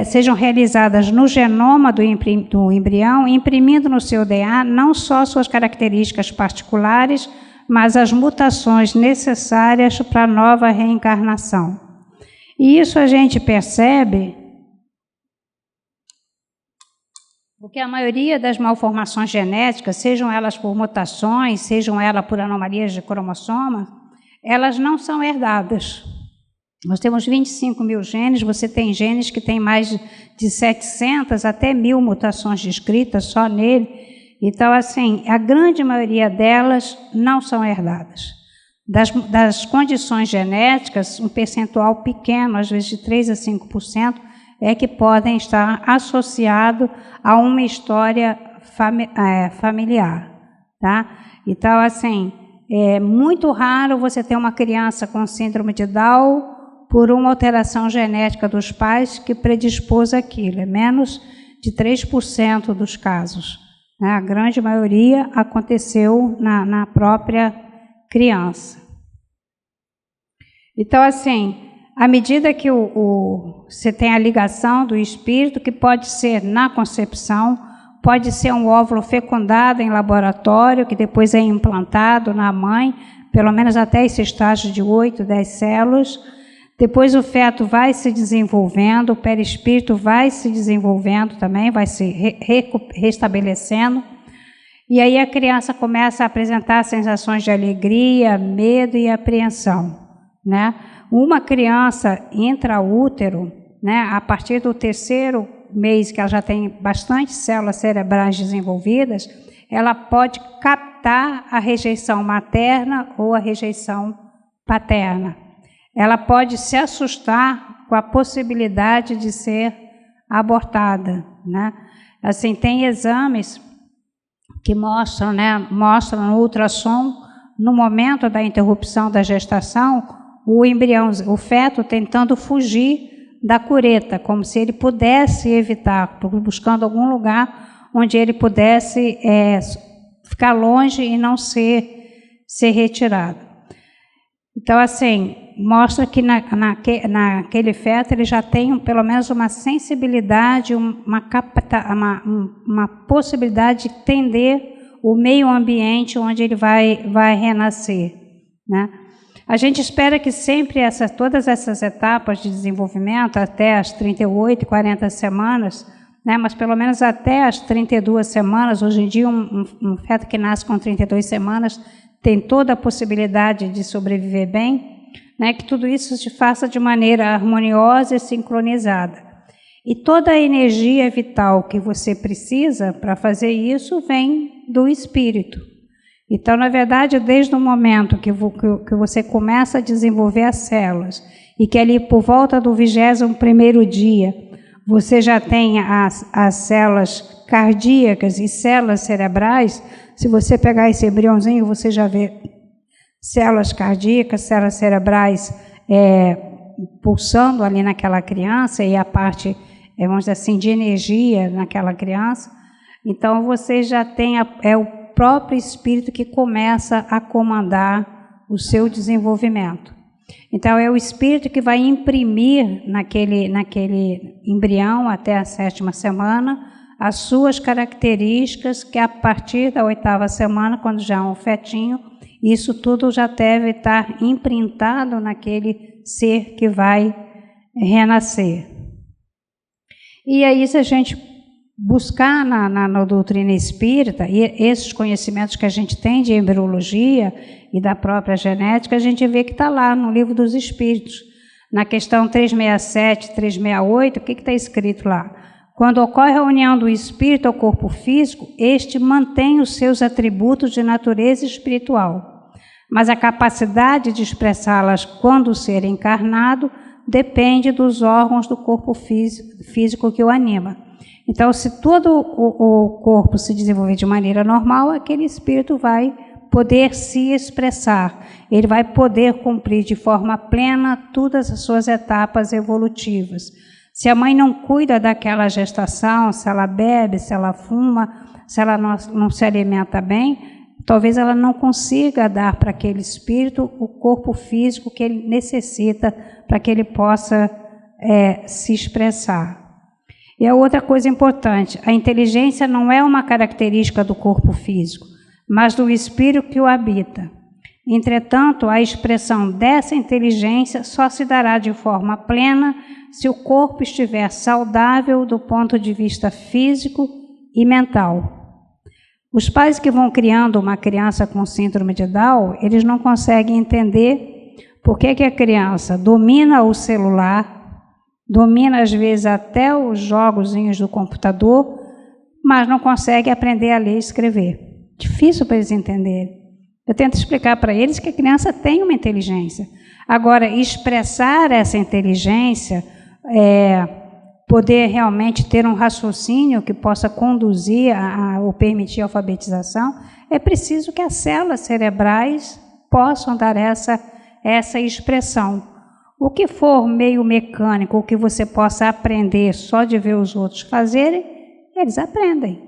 sejam realizadas no genoma do embrião, imprimindo no seu DNA não só suas características particulares, mas as mutações necessárias para a nova reencarnação. E isso a gente percebe porque a maioria das malformações genéticas, sejam elas por mutações, sejam elas por anomalias de cromossoma, elas não são herdadas. Nós temos 25 mil genes, você tem genes que têm mais de 700 até 1000 mutações descritas só nele. Então, assim, a grande maioria delas não são herdadas. Das condições genéticas, um percentual pequeno, às vezes de 3 a 5%, é que podem estar associados a uma história familiar, tá? Então, assim, é muito raro você ter uma criança com síndrome de Down por uma alteração genética dos pais que predispôs aquilo. É menos de 3% dos casos, né? A grande maioria aconteceu na própria criança. Então, assim, à medida que você tem a ligação do espírito, que pode ser na concepção, pode ser um óvulo fecundado em laboratório, que depois é implantado na mãe, pelo menos até esse estágio de 8, 10 células. Depois o feto vai se desenvolvendo, o perispírito vai se desenvolvendo também, vai se restabelecendo. E aí a criança começa a apresentar sensações de alegria, medo e apreensão, né? Uma criança intraútero, né, a partir do 3º mês, que ela já tem bastante células cerebrais desenvolvidas, ela pode captar a rejeição materna ou a rejeição paterna. Ela pode se assustar com a possibilidade de ser abortada, né? Assim, tem exames que mostram, né, mostram no ultrassom, no momento da interrupção da gestação, o embrião, o feto tentando fugir da cureta, como se ele pudesse evitar, buscando algum lugar onde ele pudesse ficar longe e não ser retirado. Então, assim, mostra que naquele feto ele já tem pelo menos uma sensibilidade, uma possibilidade de entender o meio ambiente onde ele vai renascer, né? A gente espera que sempre todas essas etapas de desenvolvimento, até as 38, 40 semanas, né, mas pelo menos até as 32 semanas, hoje em dia um feto que nasce com 32 semanas tem toda a possibilidade de sobreviver bem, né, que tudo isso se faça de maneira harmoniosa e sincronizada. E toda a energia vital que você precisa para fazer isso vem do espírito. Então, na verdade, desde o momento que você começa a desenvolver as células e que ali por volta do 21º dia você já tem as células cardíacas e células cerebrais, se você pegar esse embriãozinho, você já vê células cardíacas, células cerebrais pulsando ali naquela criança e a parte, vamos dizer assim, de energia naquela criança. Então, você já tem o próprio espírito que começa a comandar o seu desenvolvimento. Então, é o espírito que vai imprimir naquele embrião até a 7ª semana as suas características, que a partir da 8ª semana, quando já é um fetinho, isso tudo já deve estar imprintado naquele ser que vai renascer. E aí, se a gente buscar na doutrina espírita, e esses conhecimentos que a gente tem de embriologia e da própria genética, a gente vê que está lá no Livro dos Espíritos. Na questão 367, 368, o que está escrito lá? Quando ocorre a união do espírito ao corpo físico, este mantém os seus atributos de natureza espiritual, mas a capacidade de expressá-las quando o ser encarnado depende dos órgãos do corpo físico que o anima. Então, se todo o corpo se desenvolver de maneira normal, aquele espírito vai poder se expressar, ele vai poder cumprir de forma plena todas as suas etapas evolutivas. Se a mãe não cuida daquela gestação, se ela bebe, se ela fuma, se ela não se alimenta bem, talvez ela não consiga dar para aquele espírito o corpo físico que ele necessita para que ele possa se expressar. E a outra coisa importante, a inteligência não é uma característica do corpo físico, mas do espírito que o habita. Entretanto, a expressão dessa inteligência só se dará de forma plena se o corpo estiver saudável do ponto de vista físico e mental. Os pais que vão criando uma criança com síndrome de Down, eles não conseguem entender por que a criança domina o celular, domina às vezes até os jogozinhos do computador, mas não conseguem aprender a ler e escrever. Difícil para eles entenderem. Eu tento explicar para eles que a criança tem uma inteligência. Agora, expressar essa inteligência, poder realmente ter um raciocínio que possa conduzir ou permitir a alfabetização, é preciso que as células cerebrais possam dar essa expressão. O que for meio mecânico, o que você possa aprender só de ver os outros fazerem, eles aprendem,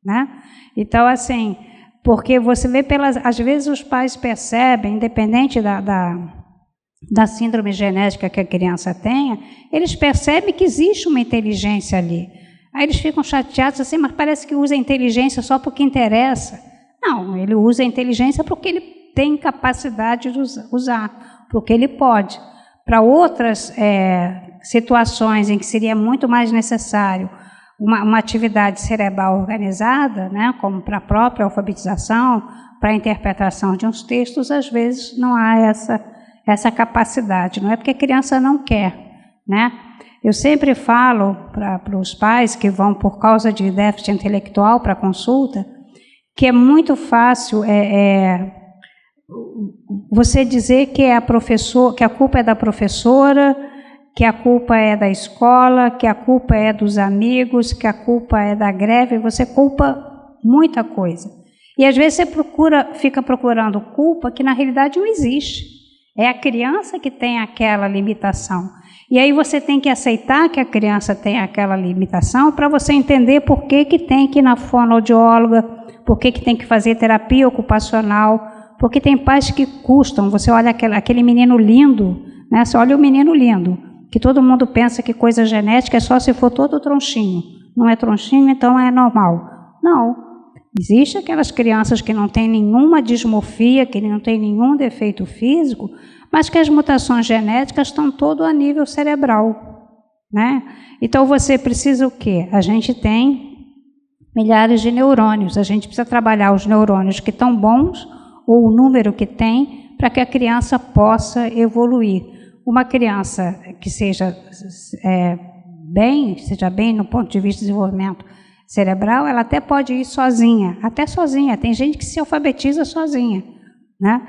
né? Então, assim, porque você vê às vezes os pais percebem, independente da síndrome genética que a criança tenha, eles percebem que existe uma inteligência ali. Aí eles ficam chateados assim, mas parece que usa a inteligência só porque interessa. Não, ele usa a inteligência porque ele tem capacidade de usar, porque ele pode. Para outras situações em que seria muito mais necessário uma atividade cerebral organizada, né, como para a própria alfabetização, para a interpretação de uns textos, às vezes não há essa capacidade. Não é porque a criança não quer, né? Eu sempre falo para os pais que vão por causa de déficit intelectual para consulta, que é muito fácil você dizer que que a culpa é da professora, que a culpa é da escola, que a culpa é dos amigos, que a culpa é da greve. Você culpa muita coisa. E às vezes você fica procurando culpa que na realidade não existe. É a criança que tem aquela limitação. E aí você tem que aceitar que a criança tem aquela limitação para você entender por que tem que ir na fonoaudióloga, por que tem que fazer terapia ocupacional, porque tem pais que custam. Você olha aquele menino lindo, né? Você olha o menino lindo, que todo mundo pensa que coisa genética é só se for todo tronchinho. Não é tronchinho, então é normal. Não. Existem aquelas crianças que não têm nenhuma dismorfia, que não têm nenhum defeito físico, mas que as mutações genéticas estão todo a nível cerebral, né? Então você precisa o quê? A gente tem milhares de neurônios, a gente precisa trabalhar os neurônios que estão bons, ou o número que tem, para que a criança possa evoluir. Uma criança que seja bem no ponto de vista de desenvolvimento cerebral, ela até pode ir sozinha, até sozinha. Tem gente que se alfabetiza sozinha, né?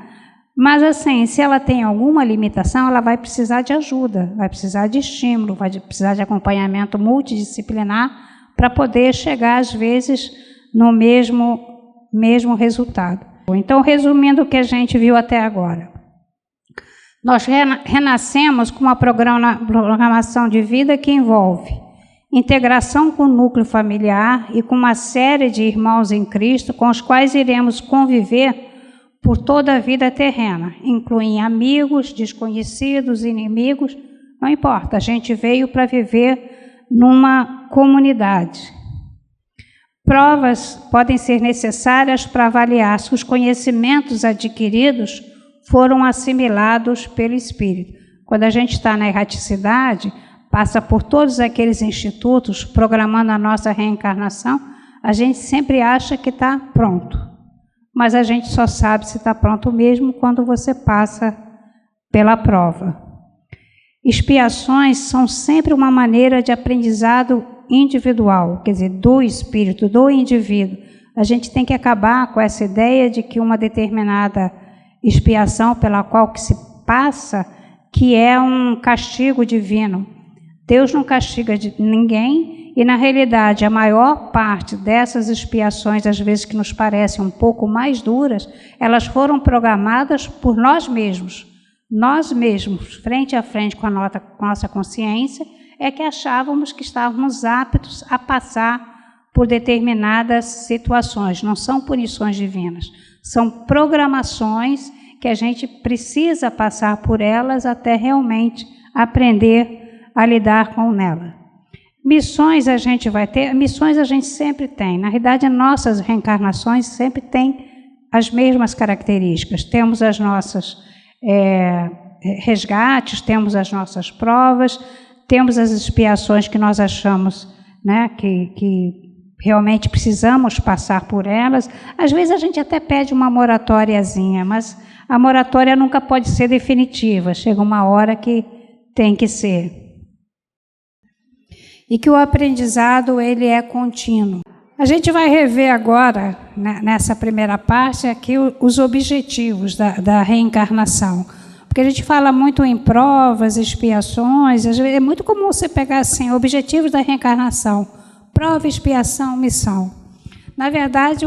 Mas assim, se ela tem alguma limitação, ela vai precisar de ajuda, vai precisar de estímulo, vai precisar de acompanhamento multidisciplinar para poder chegar, às vezes, no mesmo resultado. Então, resumindo o que a gente viu até agora, nós renascemos com uma programação de vida que envolve integração com o núcleo familiar e com uma série de irmãos em Cristo com os quais iremos conviver por toda a vida terrena, incluindo amigos, desconhecidos, inimigos, não importa, a gente veio para viver numa comunidade. Provas podem ser necessárias para avaliar se os conhecimentos adquiridos foram assimilados pelo Espírito. Quando a gente está na erraticidade, passa por todos aqueles institutos programando a nossa reencarnação, a gente sempre acha que está pronto. Mas a gente só sabe se está pronto mesmo quando você passa pela prova. Expiações são sempre uma maneira de aprendizado individual, quer dizer, do espírito, do indivíduo. A gente tem que acabar com essa ideia de que uma determinada expiação pela qual que se passa, que é um castigo divino. Deus não castiga ninguém e, na realidade, a maior parte dessas expiações, às vezes que nos parecem um pouco mais duras, elas foram programadas por nós mesmos. Nós mesmos, frente a frente com a nossa consciência, é que achávamos que estávamos aptos a passar por determinadas situações. Não são punições divinas, são programações que a gente precisa passar por elas até realmente aprender a lidar com ela. Missões a gente vai ter, missões a gente sempre tem. Na realidade, nossas reencarnações sempre têm as mesmas características. Temos as nossas resgates, temos as nossas provas, temos as expiações que nós achamos, né, que realmente precisamos passar por elas. Às vezes a gente até pede uma moratóriazinha, mas a moratória nunca pode ser definitiva. Chega uma hora que tem que ser. E que o aprendizado ele é contínuo. A gente vai rever agora, né, nessa primeira parte, aqui os objetivos da reencarnação. Porque a gente fala muito em provas, expiações, é muito comum você pegar assim, objetivos da reencarnação, prova, expiação, missão. Na verdade,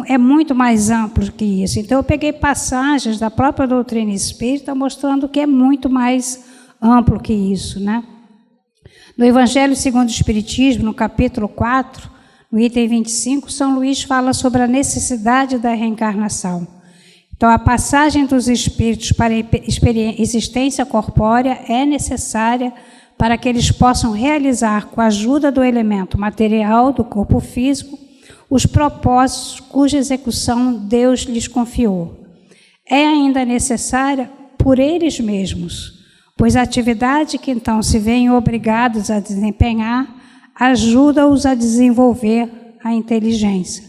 é muito mais amplo que isso. Então, eu peguei passagens da própria doutrina espírita mostrando que é muito mais amplo que isso, né? No Evangelho segundo o Espiritismo, no capítulo 4, no item 25, São Luís fala sobre a necessidade da reencarnação. Então, a passagem dos espíritos para a existência corpórea é necessária para que eles possam realizar, com a ajuda do elemento material do corpo físico, os propósitos cuja execução Deus lhes confiou. É ainda necessária por eles mesmos, pois a atividade que então se veem obrigados a desempenhar ajuda-os a desenvolver a inteligência.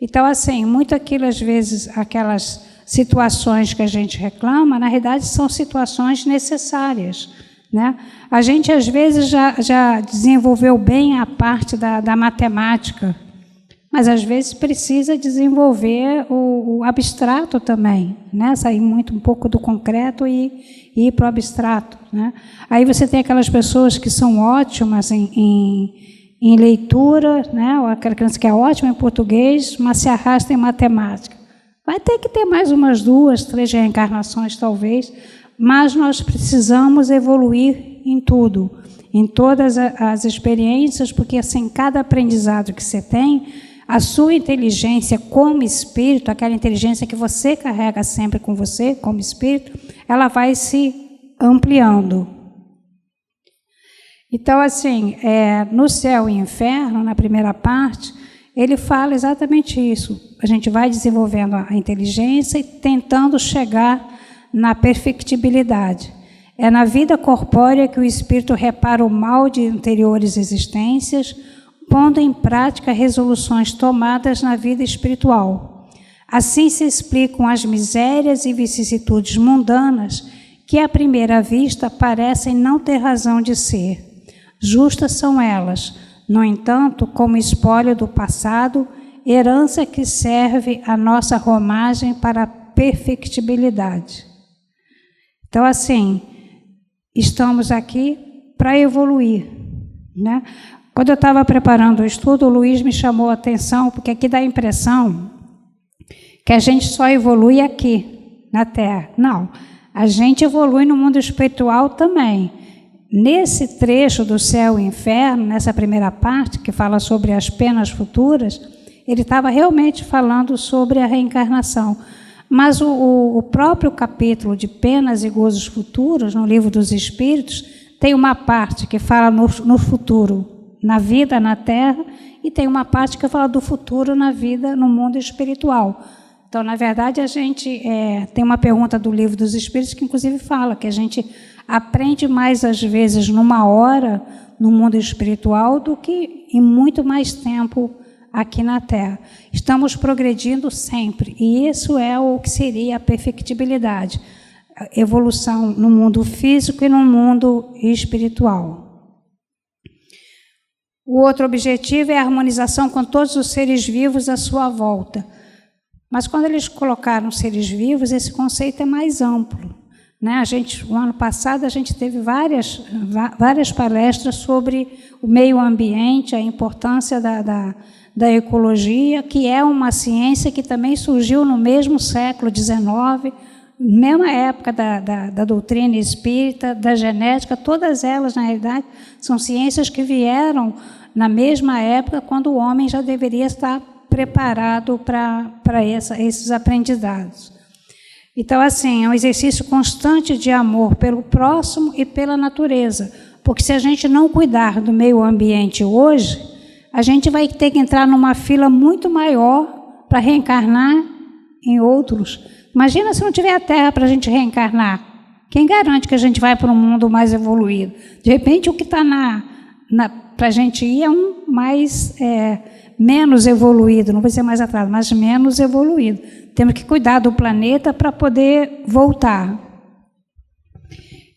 Então, assim, muito aquilo, às vezes, aquelas situações que a gente reclama, na realidade, são situações necessárias, né? A gente, às vezes, já desenvolveu bem a parte da matemática, mas, às vezes, precisa desenvolver o abstrato também, né? Sair um pouco do concreto e ir para o abstrato, né? Aí você tem aquelas pessoas que são ótimas em leitura, né? Ou aquela criança que é ótima em português, mas se arrasta em matemática. Vai ter que ter mais umas 2, 3 reencarnações, talvez, mas nós precisamos evoluir em tudo, em todas as experiências, porque assim, cada aprendizado que você tem, a sua inteligência como espírito, aquela inteligência que você carrega sempre com você, como espírito, ela vai se ampliando. Então, assim, no Céu e Inferno, na primeira parte, ele fala exatamente isso. A gente vai desenvolvendo a inteligência e tentando chegar na perfectibilidade. É na vida corpórea que o espírito repara o mal de anteriores existências, pondo em prática resoluções tomadas na vida espiritual. Assim se explicam as misérias e vicissitudes mundanas que, à primeira vista, parecem não ter razão de ser. Justas são elas, no entanto, como espólio do passado, herança que serve à nossa romagem para a perfectibilidade. Então, assim, estamos aqui para evoluir, né? Quando eu estava preparando o estudo, o Luiz me chamou a atenção, porque aqui dá a impressão que a gente só evolui aqui, na Terra. Não, a gente evolui no mundo espiritual também. Nesse trecho do Céu e Inferno, nessa primeira parte, que fala sobre as penas futuras, ele estava realmente falando sobre a reencarnação. Mas o próprio capítulo de Penas e Gozos Futuros, no Livro dos Espíritos, tem uma parte que fala no futuro, na vida na Terra, e tem uma parte que fala do futuro na vida no mundo espiritual. Então, na verdade, a gente tem uma pergunta do Livro dos Espíritos que, inclusive, fala que a gente aprende mais, às vezes, numa hora no mundo espiritual do que em muito mais tempo aqui na Terra. Estamos progredindo sempre, e isso é o que seria a perfectibilidade, a evolução no mundo físico e no mundo espiritual. O outro objetivo é a harmonização com todos os seres vivos à sua volta. Mas quando eles colocaram seres vivos, esse conceito é mais amplo, né? O ano passado, a gente teve várias palestras sobre o meio ambiente, a importância da ecologia, que é uma ciência que também surgiu no mesmo século XIX, mesma época da doutrina espírita, da genética, todas elas, na realidade, são ciências que vieram na mesma época, quando o homem já deveria estar preparado para esses aprendizados. Então, assim, é um exercício constante de amor pelo próximo e pela natureza, porque se a gente não cuidar do meio ambiente hoje, a gente vai ter que entrar numa fila muito maior para reencarnar em outros. Imagina se não tiver a Terra para a gente reencarnar. Quem garante que a gente vai para um mundo mais evoluído? De repente, o que está para a gente ir é um mais menos evoluído, não vou dizer mais atrás, mas menos evoluído. Temos que cuidar do planeta para poder voltar.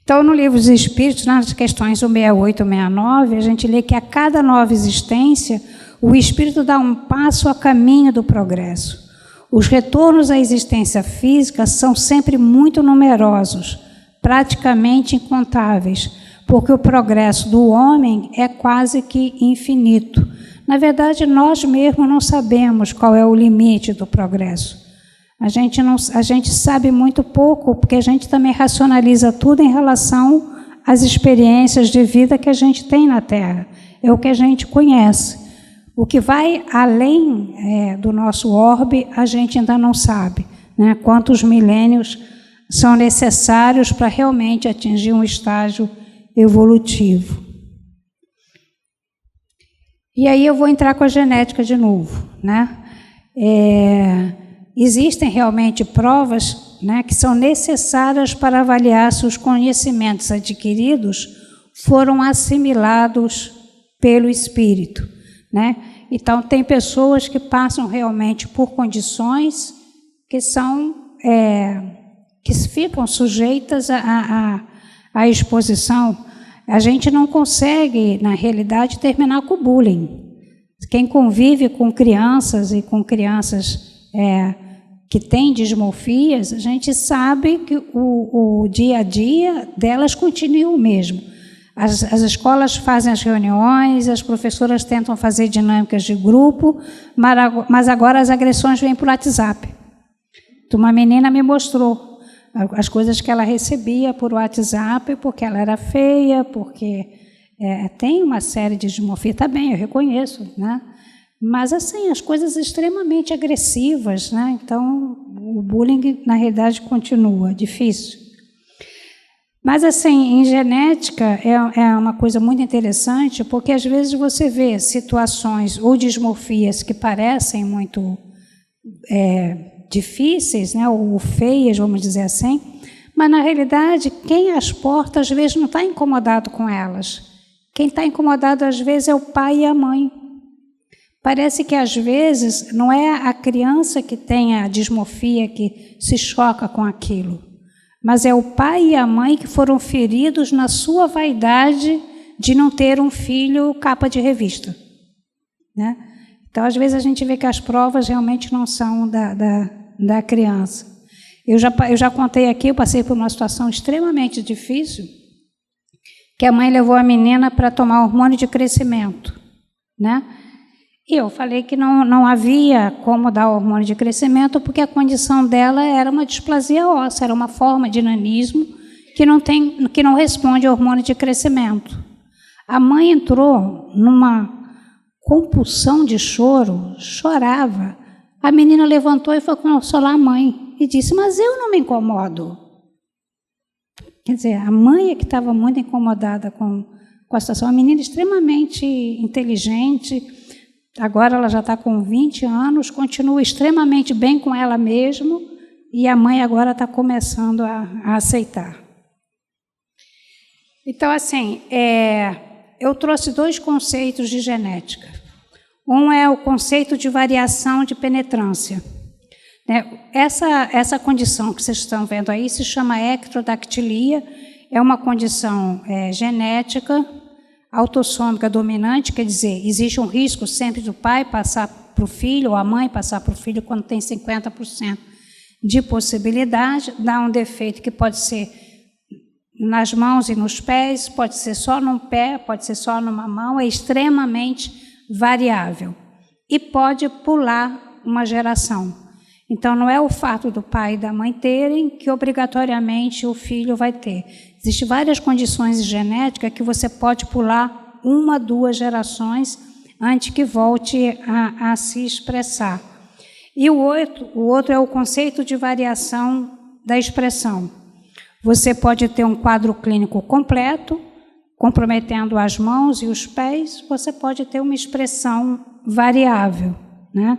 Então, no Livro dos Espíritos, nas questões 168 e 169, a gente lê que a cada nova existência, o espírito dá um passo a caminho do progresso. Os retornos à existência física são sempre muito numerosos, praticamente incontáveis, porque o progresso do homem é quase que infinito. Na verdade, nós mesmos não sabemos qual é o limite do progresso. A gente sabe muito pouco, porque a gente também racionaliza tudo em relação às experiências de vida que a gente tem na Terra. É o que a gente conhece. O que vai além do nosso orbe, a gente ainda não sabe, né? Quantos milênios são necessários para realmente atingir um estágio evolutivo. E aí eu vou entrar com a genética de novo, né? Existem realmente provas, né, que são necessárias para avaliar se os conhecimentos adquiridos foram assimilados pelo espírito, né? Então, tem pessoas que passam realmente por condições que que ficam sujeitas à exposição. A gente não consegue, na realidade, terminar com o bullying. Quem convive com crianças e com crianças que têm dismorfias, a gente sabe que o dia a dia delas continua o mesmo. As escolas fazem as reuniões, as professoras tentam fazer dinâmicas de grupo, mas agora as agressões vêm por WhatsApp. Uma menina me mostrou as coisas que ela recebia por WhatsApp, porque ela era feia, porque tem uma série de dismorfia, tá bem, eu reconheço, né? Mas, assim, as coisas extremamente agressivas, né? Então, o bullying, na realidade, continua, difícil. Mas, assim, em genética é uma coisa muito interessante, porque, às vezes, você vê situações ou dismorfias que parecem muito difíceis, né? Ou feias, vamos dizer assim, mas, na realidade, quem as porta, às vezes, não está incomodado com elas. Quem está incomodado, às vezes, é o pai e a mãe. Parece que, às vezes, não é a criança que tem a dismorfia que se choca com aquilo, mas é o pai e a mãe que foram feridos na sua vaidade de não ter um filho capa de revista, né? Então, às vezes, a gente vê que as provas realmente não são da criança. Eu já contei aqui, eu passei por uma situação extremamente difícil, que a mãe levou a menina para tomar hormônio de crescimento, né? E eu falei que não havia como dar hormônio de crescimento, porque a condição dela era uma displasia óssea, era uma forma de nanismo que não responde ao hormônio de crescimento. A mãe entrou numa compulsão de choro, chorava. A menina levantou e foi consolar a mãe e disse: mas eu não me incomodo. Quer dizer, a mãe é que estava muito incomodada com a situação. A menina extremamente inteligente, agora ela já está com 20 anos, continua extremamente bem com ela mesma, e a mãe agora está começando a aceitar. Então, assim, eu trouxe 2 conceitos de genética. Um é o conceito de variação de penetrância. Essa condição que vocês estão vendo aí se chama ectrodactilia, é uma condição genética, autossômica dominante, quer dizer, existe um risco sempre do pai passar para o filho, ou a mãe passar para o filho, quando tem 50% de possibilidade, dá um defeito que pode ser nas mãos e nos pés, pode ser só num pé, pode ser só numa mão, é extremamente variável e pode pular uma geração. Então, não é o fato do pai e da mãe terem que obrigatoriamente o filho vai ter. Existem várias condições genéticas que você pode pular 1, 2 gerações antes que volte a se expressar. E o outro é o conceito de variação da expressão. Você pode ter um quadro clínico completo, comprometendo as mãos e os pés, você pode ter uma expressão variável, né?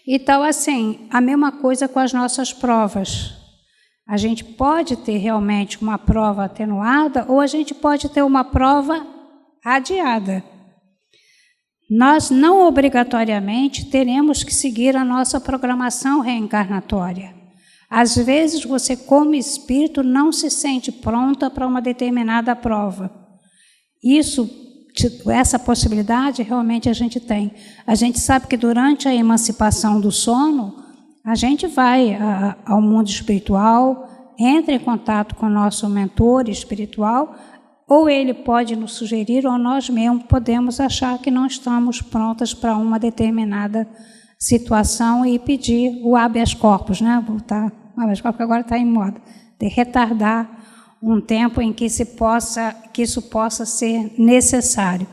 Então, assim, a mesma coisa com as nossas provas. A gente pode ter realmente uma prova atenuada ou a gente pode ter uma prova adiada. Nós não obrigatoriamente teremos que seguir a nossa programação reencarnatória. Às vezes você, como espírito, não se sente pronta para uma determinada prova. Essa possibilidade realmente a gente tem. A gente sabe que durante a emancipação do sono, a gente vai ao mundo espiritual, entra em contato com o nosso mentor espiritual, ou ele pode nos sugerir, ou nós mesmos podemos achar que não estamos prontas para uma determinada situação e pedir o habeas corpus, né? Voltar, o habeas corpus agora está em moda, de retardar um tempo em que isso possa ser necessário.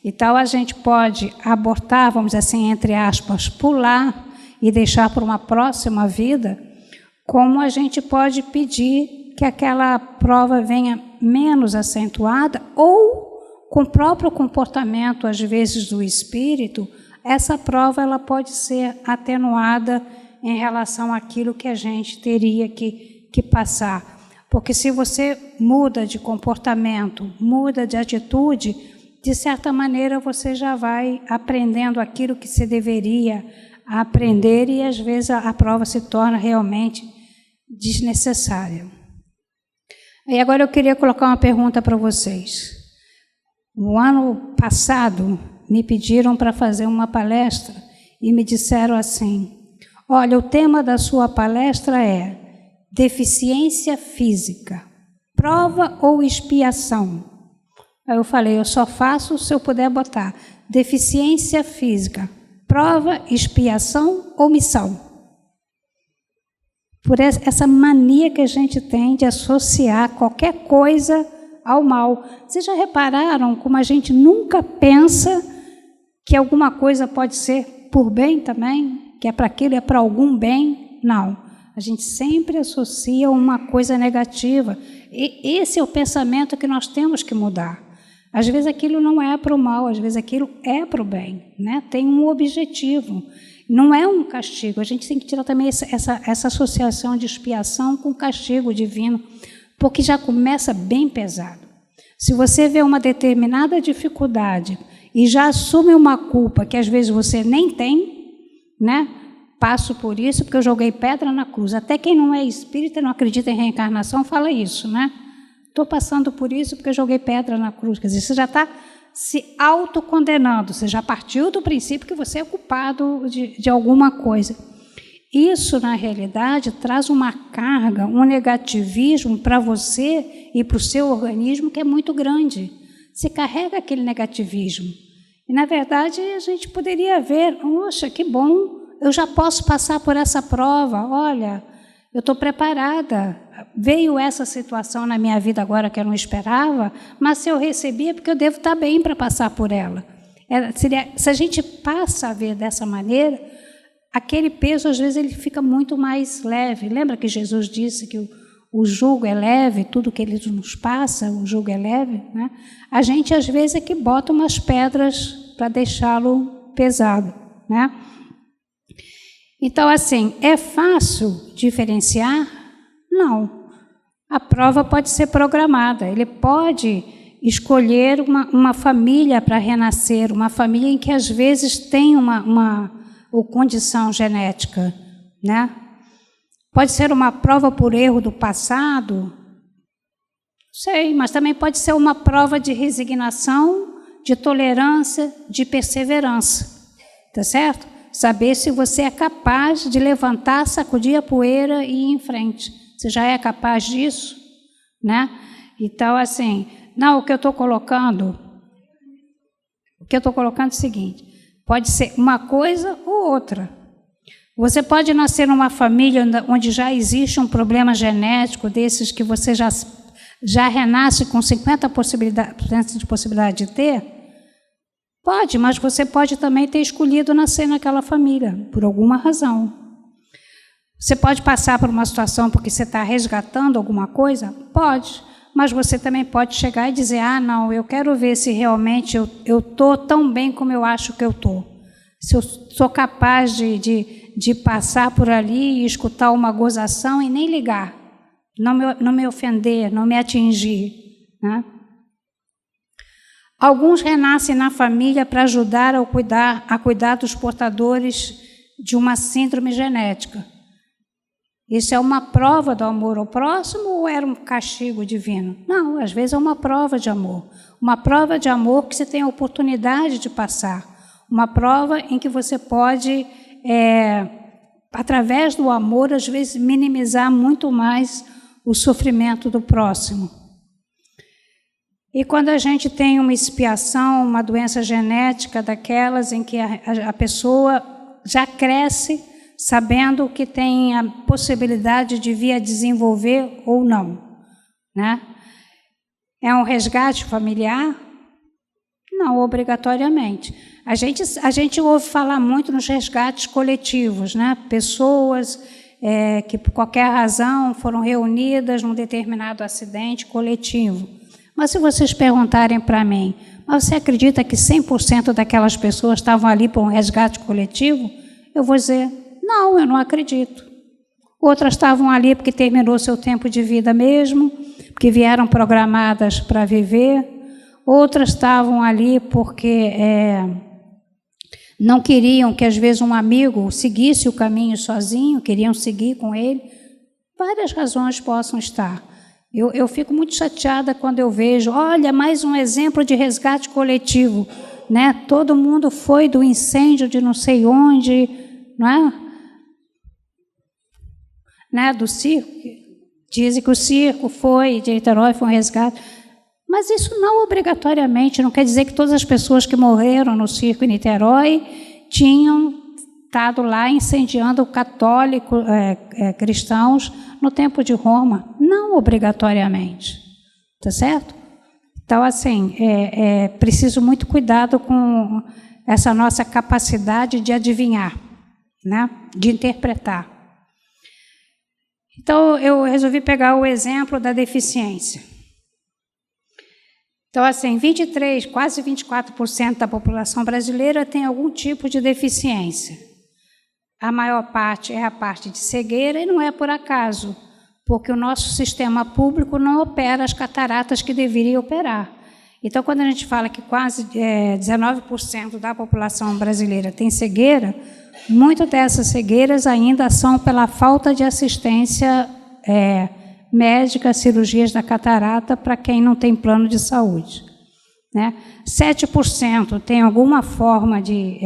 Então, a gente pode abortar, vamos dizer assim, entre aspas, pular e deixar para uma próxima vida, como a gente pode pedir que aquela prova venha menos acentuada, ou com o próprio comportamento, às vezes, do espírito, essa prova ela pode ser atenuada em relação àquilo que a gente teria que passar. Porque se você muda de comportamento, muda de atitude, de certa maneira você já vai aprendendo aquilo que você deveria aprender e às vezes a prova se torna realmente desnecessária. E agora eu queria colocar uma pergunta para vocês. No ano passado me pediram para fazer uma palestra e me disseram assim: olha, o tema da sua palestra é deficiência física, prova ou expiação? Aí eu falei, eu só faço se eu puder botar deficiência física, prova, expiação ou missão. Por essa mania que a gente tem de associar qualquer coisa ao mal. Vocês já repararam como a gente nunca pensa que alguma coisa pode ser por bem também? Que é para aquilo, é para algum bem? Não. A gente sempre associa uma coisa negativa. E esse é o pensamento que nós temos que mudar. Às vezes aquilo não é para o mal, às vezes aquilo é para o bem, né? Tem um objetivo. Não é um castigo. A gente tem que tirar também essa associação de expiação com castigo divino, porque já começa bem pesado. Se você vê uma determinada dificuldade e já assume uma culpa que às vezes você nem tem, né? Passo por isso porque eu joguei pedra na cruz. Até quem não é espírita, não acredita em reencarnação, fala isso, né? Estou passando por isso porque eu joguei pedra na cruz. Quer dizer, você já está se autocondenando, você já partiu do princípio que você é culpado de alguma coisa. Isso, na realidade, traz uma carga, um negativismo para você e para o seu organismo que é muito grande. Você carrega aquele negativismo. E, na verdade, a gente poderia ver, poxa, que bom, eu já posso passar por essa prova, olha, eu estou preparada. Veio essa situação na minha vida agora que eu não esperava, mas se eu recebi é porque eu devo estar bem para passar por ela. Se a gente passa a ver dessa maneira, aquele peso, às vezes, ele fica muito mais leve. Lembra que Jesus disse que o jugo é leve, tudo que ele nos passa, o jugo é leve, né? A gente, às vezes, é que bota umas pedras para deixá-lo pesado, né? Então, assim, é fácil diferenciar? Não. A prova pode ser programada. Ele pode escolher uma família para renascer, uma família em que, às vezes, tem uma condição genética, né? Pode ser uma prova por erro do passado? Sei, mas também pode ser uma prova de resignação, de tolerância, de perseverança. Tá certo? Saber se você é capaz de levantar, sacudir a poeira e ir em frente. Você já é capaz disso, né? Então, assim, não, o que eu estou colocando é o seguinte, pode ser uma coisa ou outra. Você pode nascer numa família onde já existe um problema genético desses que você já renasce com 50% de possibilidade de ter? Pode, mas você pode também ter escolhido nascer naquela família, por alguma razão. Você pode passar por uma situação porque você está resgatando alguma coisa? Pode, mas você também pode chegar e dizer, não, eu quero ver se realmente eu estou tão bem como eu acho que eu estou. Se eu sou capaz de passar por ali e escutar uma gozação e nem ligar, não me ofender, não me atingir, né? Alguns renascem na família para ajudar a cuidar dos portadores de uma síndrome genética. Isso é uma prova do amor ao próximo ou era um castigo divino? Não, às vezes é uma prova de amor. Uma prova de amor que você tem a oportunidade de passar. Uma prova em que você pode, através do amor, às vezes minimizar muito mais o sofrimento do próximo. E quando a gente tem uma expiação, uma doença genética daquelas em que a pessoa já cresce sabendo que tem a possibilidade de vir a desenvolver ou não, né? É um resgate familiar? Não, obrigatoriamente. A gente ouve falar muito nos resgates coletivos, né? Pessoas que por qualquer razão foram reunidas num determinado acidente coletivo. Mas se vocês perguntarem para mim, mas você acredita que 100% daquelas pessoas estavam ali por um resgate coletivo? Eu vou dizer, não, eu não acredito. Outras estavam ali porque terminou seu tempo de vida mesmo, porque vieram programadas para viver. Outras estavam ali porque não queriam que, às vezes, um amigo seguisse o caminho sozinho, queriam seguir com ele. Várias razões possam estar. Eu fico muito chateada quando eu vejo, olha, mais um exemplo de resgate coletivo, né? Todo mundo foi do incêndio de não sei onde, não é? Né, do circo, dizem que o circo foi, de Niterói foi um resgate, mas isso não obrigatoriamente, não quer dizer que todas as pessoas que morreram no circo em Niterói tinham estado lá incendiando católicos, cristãos no tempo de Roma, não obrigatoriamente, tá certo? Então, assim, preciso muito cuidado com essa nossa capacidade de adivinhar, né, de interpretar. Então, eu resolvi pegar o exemplo da deficiência. Então, assim, quase 24% da população brasileira tem algum tipo de deficiência. A maior parte é a parte de cegueira e não é por acaso, porque o nosso sistema público não opera as cataratas que deveria operar. Então, quando a gente fala que quase 19% da população brasileira tem cegueira, muitas dessas cegueiras ainda são pela falta de assistência médica, cirurgias da catarata, para quem não tem plano de saúde, né? 7% tem alguma forma de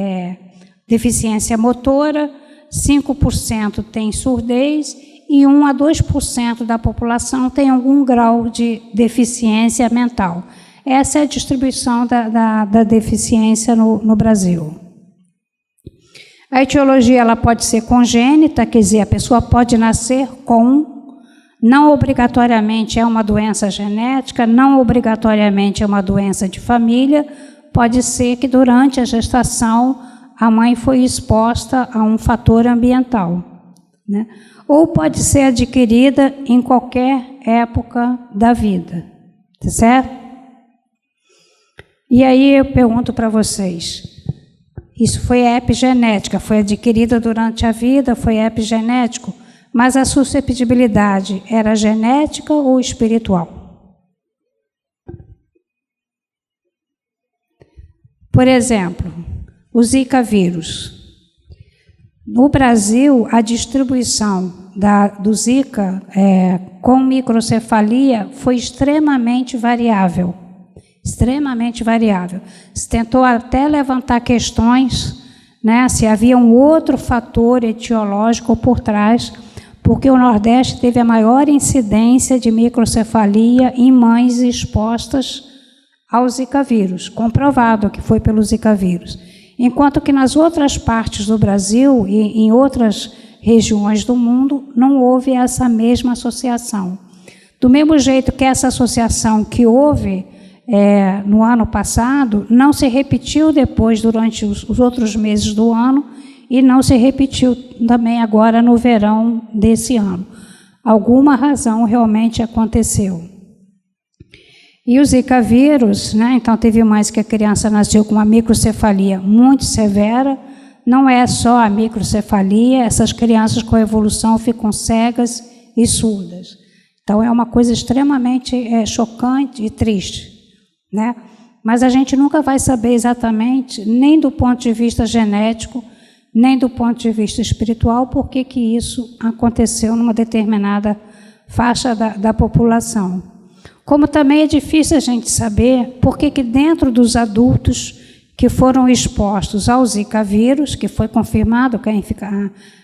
deficiência motora, 5% tem surdez e 1 a 2% da população tem algum grau de deficiência mental. Essa é a distribuição da deficiência no Brasil. A etiologia ela pode ser congênita, quer dizer, a pessoa pode nascer com, não obrigatoriamente é uma doença genética, não obrigatoriamente é uma doença de família, pode ser que durante a gestação a mãe foi exposta a um fator ambiental, né? Ou pode ser adquirida em qualquer época da vida, tá certo? E aí eu pergunto para vocês, isso foi epigenética, foi adquirida durante a vida, foi epigenético, mas a susceptibilidade era genética ou espiritual? Por exemplo, o Zika vírus. No Brasil, a distribuição do Zika com microcefalia foi extremamente variável. Extremamente variável. Se tentou até levantar questões, né, se havia um outro fator etiológico por trás, porque o Nordeste teve a maior incidência de microcefalia em mães expostas ao Zika vírus, comprovado que foi pelo Zika vírus. Enquanto que nas outras partes do Brasil e em outras regiões do mundo não houve essa mesma associação. Do mesmo jeito que essa associação que houve no ano passado, não se repetiu depois durante os outros meses do ano e não se repetiu também agora no verão desse ano. Alguma razão realmente aconteceu. E o Zika vírus, né, então teve mais que a criança nasceu com uma microcefalia muito severa, não é só a microcefalia, essas crianças com evolução ficam cegas e surdas. Então é uma coisa extremamente chocante e triste, né? Mas a gente nunca vai saber exatamente, nem do ponto de vista genético, nem do ponto de vista espiritual, por que isso aconteceu numa determinada faixa da população. Como também é difícil a gente saber por que dentro dos adultos que foram expostos ao Zika vírus, que foi confirmado que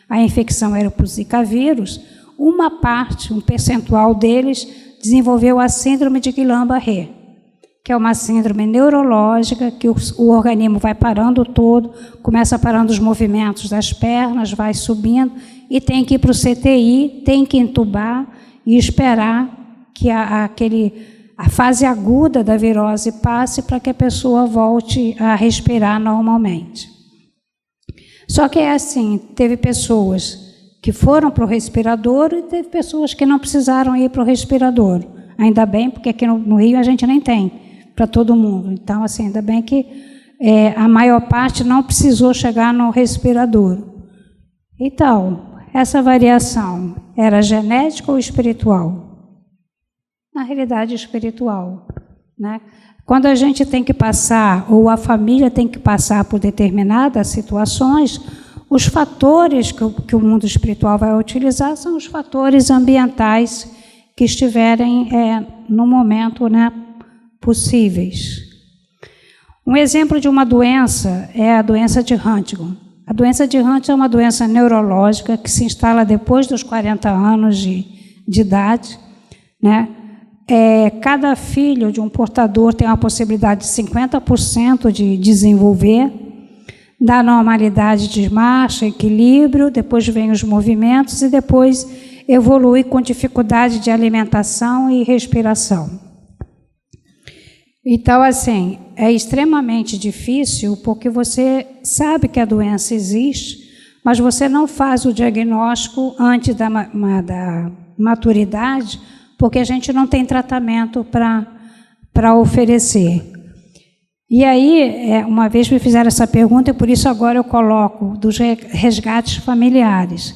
a infecção era por Zika vírus, uma parte, um percentual deles, desenvolveu a síndrome de Guillain-Barré, que é uma síndrome neurológica, que o organismo vai parando todo, começa parando os movimentos das pernas, vai subindo, e tem que ir para o CTI, tem que entubar e esperar que a fase aguda da virose passe para que a pessoa volte a respirar normalmente. Só que é assim, teve pessoas que foram para o respirador e teve pessoas que não precisaram ir para o respirador. Ainda bem, porque aqui no Rio a gente nem tem para todo mundo. Então, assim, ainda bem que a maior parte não precisou chegar no respirador. Então, essa variação era genética ou espiritual? Na realidade, espiritual, né? Quando a gente tem que passar, ou a família tem que passar por determinadas situações, os fatores que o mundo espiritual vai utilizar são os fatores ambientais que estiverem no momento, né, possíveis. Um exemplo de uma doença é a doença de Huntington. A doença de Huntington é uma doença neurológica que se instala depois dos 40 anos de idade, né? Cada filho de um portador tem uma possibilidade de 50% de desenvolver, da normalidade de marcha, equilíbrio, depois vem os movimentos e depois evolui com dificuldade de alimentação e respiração. Então, assim, é extremamente difícil porque você sabe que a doença existe, mas você não faz o diagnóstico antes da maturidade, porque a gente não tem tratamento para oferecer. E aí, uma vez me fizeram essa pergunta, e por isso agora eu coloco dos resgates familiares.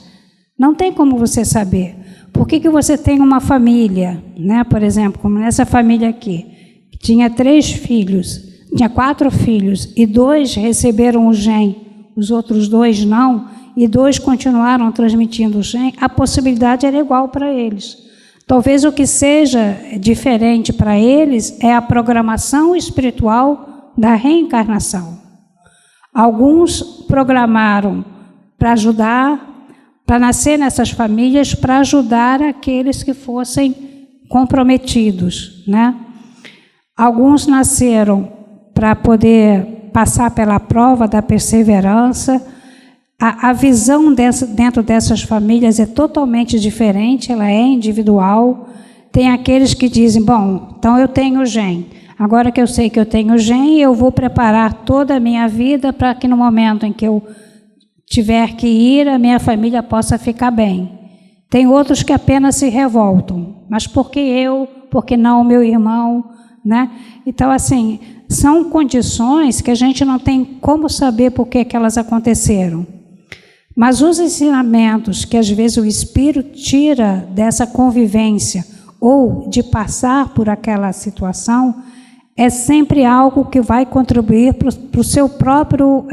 Não tem como você saber. Por que você tem uma família, né? Por exemplo, como nessa família aqui, que tinha 3 filhos, tinha 4 filhos, e 2 receberam o gene, os outros 2 não, e 2 continuaram transmitindo o gene, a possibilidade era igual para eles. Talvez o que seja diferente para eles é a programação espiritual da reencarnação. Alguns programaram para ajudar, para nascer nessas famílias, para ajudar aqueles que fossem comprometidos, né? Alguns nasceram para poder passar pela prova da perseverança. A visão dentro dessas famílias é totalmente diferente, ela é individual. Tem aqueles que dizem, bom, então eu tenho o gene. Agora que eu sei que eu tenho o gene, eu vou preparar toda a minha vida para que no momento em que eu tiver que ir, a minha família possa ficar bem. Tem outros que apenas se revoltam. Mas por que eu? Por que não o meu irmão? Né? Então, assim, são condições que a gente não tem como saber por que elas aconteceram. Mas os ensinamentos que às vezes o espírito tira dessa convivência ou de passar por aquela situação é sempre algo que vai contribuir para o seu próprio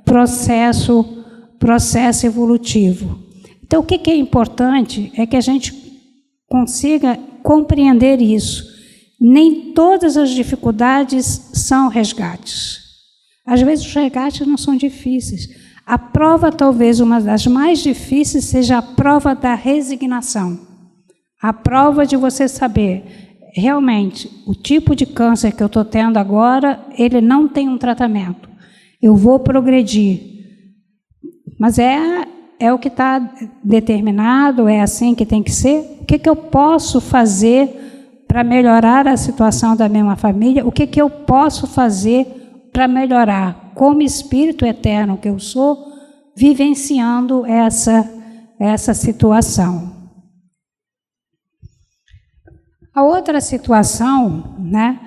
processo evolutivo. Então, o que é importante é que a gente consiga compreender isso. Nem todas as dificuldades são resgates. Às vezes os resgates não são difíceis. A prova, talvez uma das mais difíceis, seja a prova da resignação. A prova de você saber, realmente, o tipo de câncer que eu estou tendo agora, ele não tem um tratamento. Eu vou progredir. Mas é o que está determinado, é assim que tem que ser. O que eu posso fazer para melhorar a situação da minha família? O que eu posso fazer para melhorar? Como espírito eterno que eu sou, vivenciando essa situação. A outra situação, né,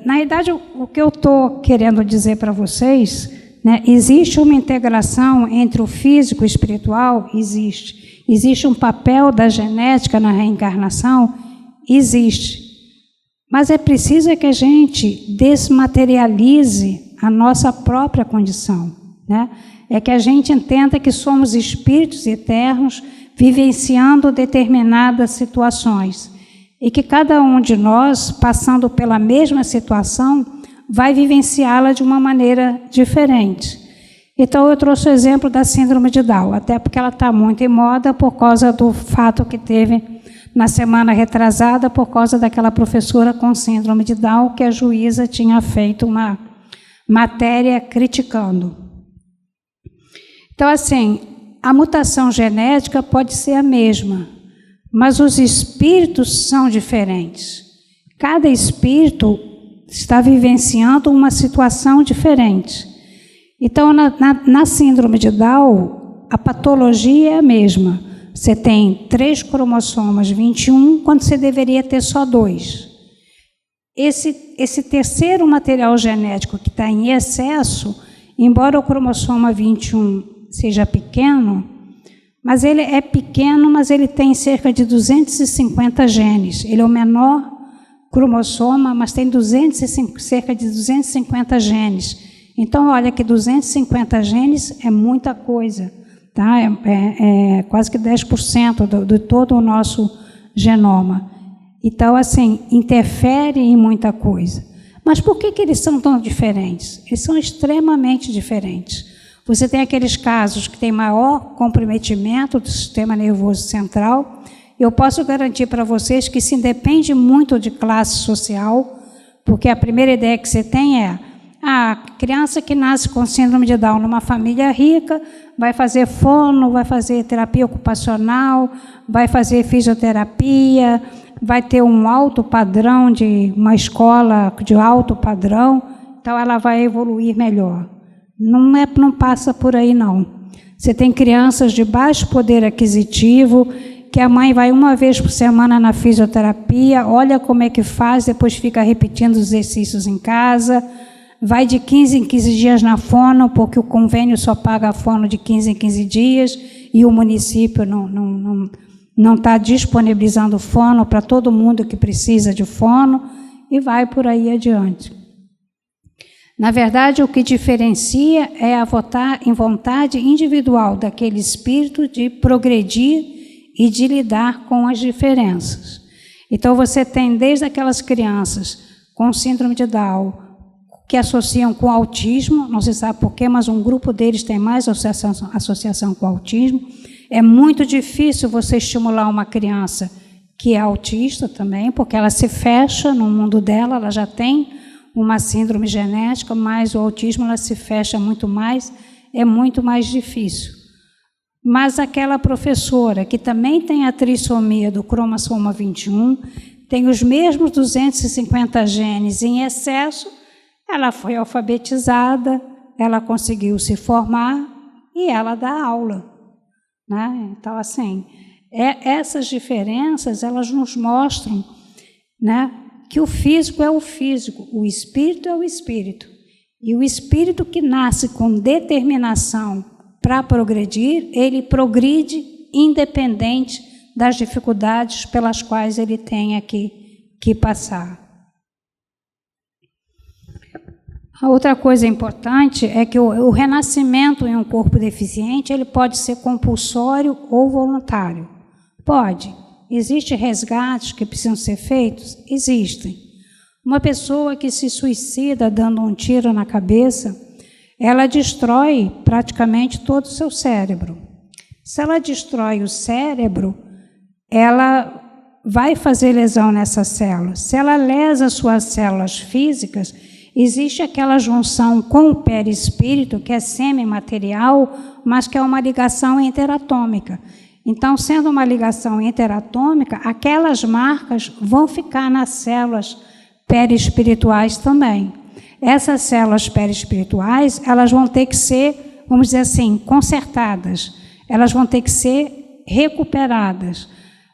na verdade, o que eu estou querendo dizer para vocês, né, existe uma integração entre o físico e o espiritual? Existe. Existe um papel da genética na reencarnação? Existe. Mas é preciso que a gente desmaterialize a nossa própria condição. né? É que a gente entenda que somos espíritos eternos vivenciando determinadas situações e que cada um de nós, passando pela mesma situação, vai vivenciá-la de uma maneira diferente. Então, eu trouxe o exemplo da síndrome de Down, até porque ela está muito em moda por causa do fato que teve na semana retrasada, por causa daquela professora com síndrome de Down, que a juíza tinha feito uma matéria criticando. Então, assim, a mutação genética pode ser a mesma, mas os espíritos são diferentes. Cada espírito está vivenciando uma situação diferente. Então, na síndrome de Down, a patologia é a mesma. Você tem 3 cromossomas 21, quando você deveria ter só 2. Esse terceiro material genético que está em excesso, embora o cromossoma 21 seja pequeno, mas ele é pequeno, mas ele tem cerca de 250 genes. Ele é o menor cromossoma, mas tem cerca de 250 genes. Então, olha que 250 genes é muita coisa, tá? É quase que 10% de todo o nosso genoma. Então, assim, interfere em muita coisa. Mas por que eles são tão diferentes? Eles são extremamente diferentes. Você tem aqueles casos que têm maior comprometimento do sistema nervoso central. Eu posso garantir para vocês que isso independe muito de classe social, porque a primeira ideia que você tem é: a criança que nasce com síndrome de Down numa família rica vai fazer fono, vai fazer terapia ocupacional, vai fazer fisioterapia, vai ter um alto padrão de uma escola de alto padrão, então ela vai evoluir melhor. Não passa por aí, não. Você tem crianças de baixo poder aquisitivo, que a mãe vai uma vez por semana na fisioterapia, olha como é que faz, depois fica repetindo os exercícios em casa, vai de 15 em 15 dias na fono, porque o convênio só paga a fono de 15 em 15 dias, e o município não está disponibilizando fono para todo mundo que precisa de fono, e vai por aí adiante. Na verdade, o que diferencia é a vontade individual daquele espírito de progredir e de lidar com as diferenças. Então, você tem desde aquelas crianças com síndrome de Down, que associam com autismo, não se sabe porquê, mas um grupo deles tem mais associação com autismo. É muito difícil você estimular uma criança que é autista também, porque ela se fecha no mundo dela, ela já tem uma síndrome genética, mas o autismo ela se fecha muito mais, é muito mais difícil. Mas aquela professora que também tem a trissomia do cromossoma 21, tem os mesmos 250 genes em excesso, ela foi alfabetizada, ela conseguiu se formar e ela dá aula, né? Então, assim, essas diferenças, elas nos mostram, né, que o físico é o físico, o espírito é o espírito. E o espírito que nasce com determinação para progredir, ele progride independente das dificuldades pelas quais ele tenha que passar. A outra coisa importante é que o renascimento em um corpo deficiente, ele pode ser compulsório ou voluntário. Pode. Existem resgates que precisam ser feitos? Existem. Uma pessoa que se suicida dando um tiro na cabeça, ela destrói praticamente todo o seu cérebro. Se ela destrói o cérebro, ela vai fazer lesão nessas células. Se ela lesa suas células físicas, existe aquela junção com o perispírito, que é semimaterial, mas que é uma ligação interatômica. Então, sendo uma ligação interatômica, aquelas marcas vão ficar nas células perispirituais também. Essas células perispirituais, elas vão ter que ser, vamos dizer assim, consertadas. Elas vão ter que ser recuperadas.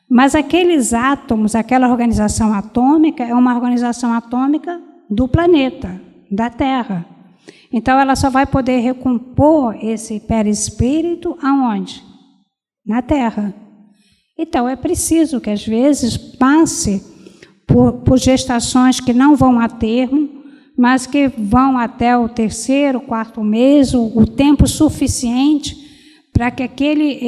Mas aqueles átomos, aquela organização atômica, é uma organização atômica do planeta, da Terra. Então, ela só vai poder recompor esse perispírito aonde? Na Terra. Então, é preciso que, às vezes, passe por gestações que não vão a termo, mas que vão até o 3º, 4º mês, o tempo suficiente para que aquele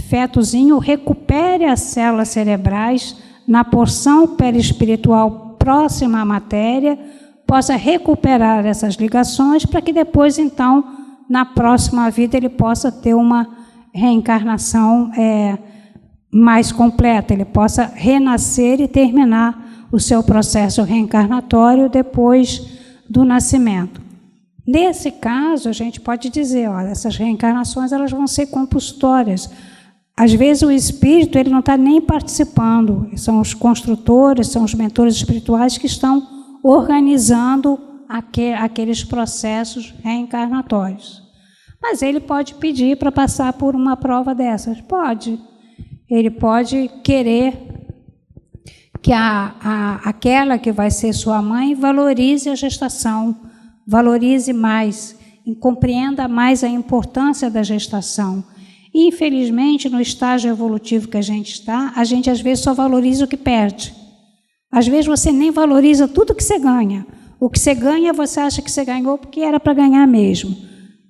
fetozinho recupere as células cerebrais na porção perispiritual próxima à matéria, possa recuperar essas ligações para que depois, então, na próxima vida, ele possa ter uma reencarnação mais completa, ele possa renascer e terminar o seu processo reencarnatório depois do nascimento. Nesse caso, a gente pode dizer, olha, essas reencarnações elas vão ser compulsórias. Às vezes o espírito ele não está nem participando, são os construtores, são os mentores espirituais que estão organizando aqueles processos reencarnatórios. Mas ele pode pedir para passar por uma prova dessas? Pode. Ele pode querer que aquela que vai ser sua mãe valorize a gestação, valorize mais, e compreenda mais a importância da gestação. E, infelizmente, no estágio evolutivo que a gente está, a gente às vezes só valoriza o que perde. Às vezes você nem valoriza tudo que você ganha. O que você ganha, você acha que você ganhou porque era para ganhar mesmo.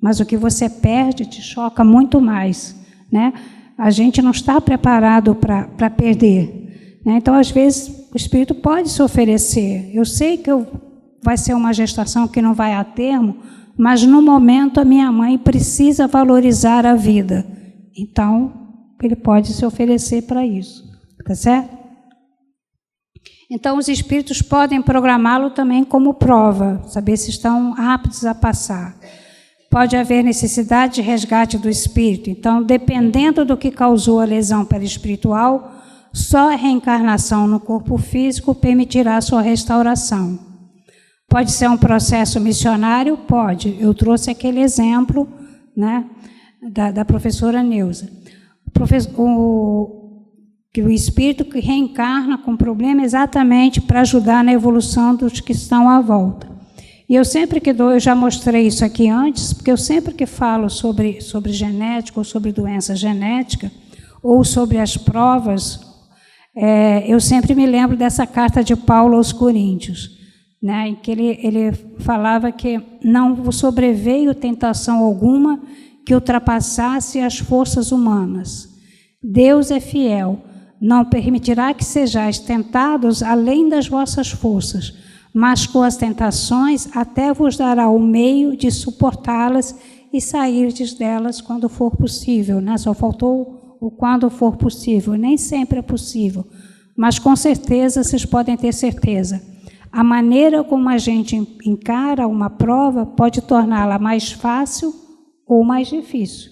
Mas o que você perde te choca muito mais, né? A gente não está preparado para perder, né? Então, às vezes, o espírito pode se oferecer. Eu sei que vai ser uma gestação que não vai a termo, mas no momento a minha mãe precisa valorizar a vida. Então, ele pode se oferecer para isso, tá certo? Então, os espíritos podem programá-lo também como prova, saber se estão aptos a passar. Pode haver necessidade de resgate do espírito. Então, dependendo do que causou a lesão perispiritual, só a reencarnação no corpo físico permitirá a sua restauração. Pode ser um processo missionário? Pode. Eu trouxe aquele exemplo, né, da professora Neuza. O espírito que reencarna com problema exatamente para ajudar na evolução dos que estão à volta. E eu sempre que dou, eu já mostrei isso aqui antes, porque eu sempre que falo sobre genética ou sobre doença genética, ou sobre as provas, eu sempre me lembro dessa carta de Paulo aos Coríntios, né, em que ele falava que não sobreveio tentação alguma que ultrapassasse as forças humanas. Deus é fiel, não permitirá que sejais tentados além das vossas forças, mas com as tentações até vos dará o meio de suportá-las e sairdes delas quando for possível, né? Só faltou o quando for possível, nem sempre é possível, mas com certeza vocês podem ter certeza. A maneira como a gente encara uma prova pode torná-la mais fácil ou mais difícil,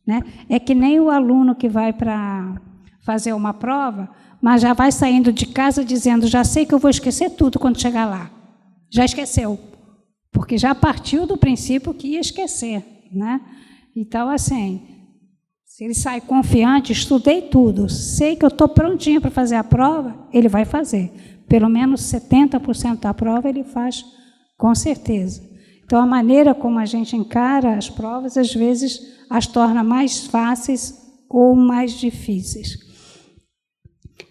né? É que nem o aluno que vai para fazer uma prova, mas já vai saindo de casa dizendo, já sei que eu vou esquecer tudo quando chegar lá. Já esqueceu, porque já partiu do princípio que ia esquecer, né? Então, assim, se ele sai confiante, estudei tudo, sei que eu estou prontinho para fazer a prova, ele vai fazer. Pelo menos 70% da prova ele faz com certeza. Então, a maneira como a gente encara as provas, às vezes, as torna mais fáceis ou mais difíceis.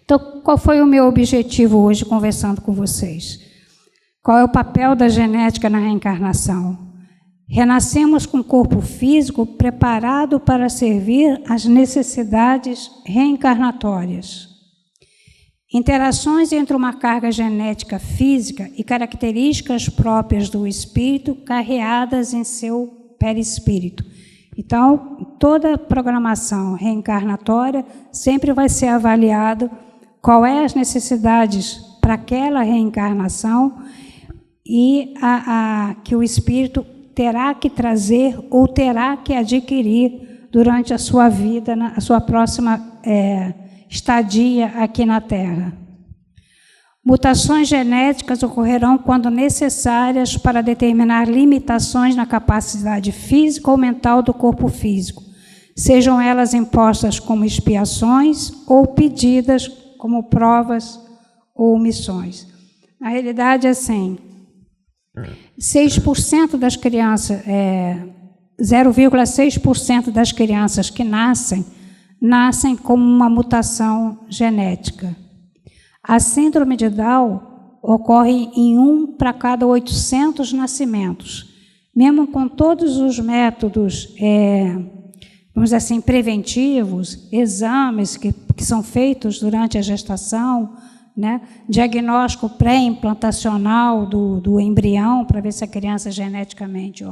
Então, qual foi o meu objetivo hoje conversando com vocês? Qual é o papel da genética na reencarnação? Renascemos com o corpo físico preparado para servir às necessidades reencarnatórias. Interações entre uma carga genética física e características próprias do espírito carreadas em seu perispírito. Então, toda programação reencarnatória sempre vai ser avaliado qual é as necessidades para aquela reencarnação e que o espírito terá que trazer ou terá que adquirir durante a sua vida, a sua próxima estadia aqui na Terra. Mutações genéticas ocorrerão quando necessárias para determinar limitações na capacidade física ou mental do corpo físico, sejam elas impostas como expiações ou pedidas como provas ou missões. Na realidade, assim, 6% das crianças, 0,6% das crianças que nascem com uma mutação genética. A síndrome de Down ocorre em 1 para cada 800 nascimentos. Mesmo com todos os métodos, vamos dizer assim, preventivos, exames que são feitos durante a gestação, né? Diagnóstico pré-implantacional do embrião, para ver se a criança é geneticamente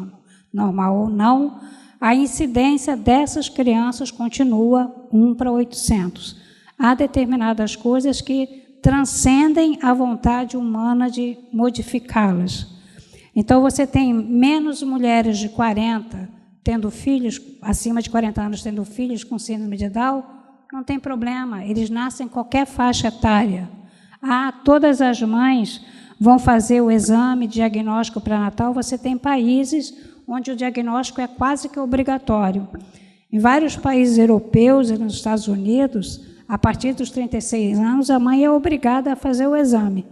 normal ou não, a incidência dessas crianças continua 1 para 800. Há determinadas coisas que transcendem a vontade humana de modificá-las. Então, você tem menos mulheres de 40 tendo filhos, acima de 40 anos, tendo filhos com síndrome de Down, não tem problema, eles nascem em qualquer faixa etária. Todas as mães vão fazer o exame diagnóstico pré-natal. Você tem países onde o diagnóstico é quase que obrigatório. Em vários países europeus e nos Estados Unidos, a partir dos 36 anos, a mãe é obrigada a fazer o exame,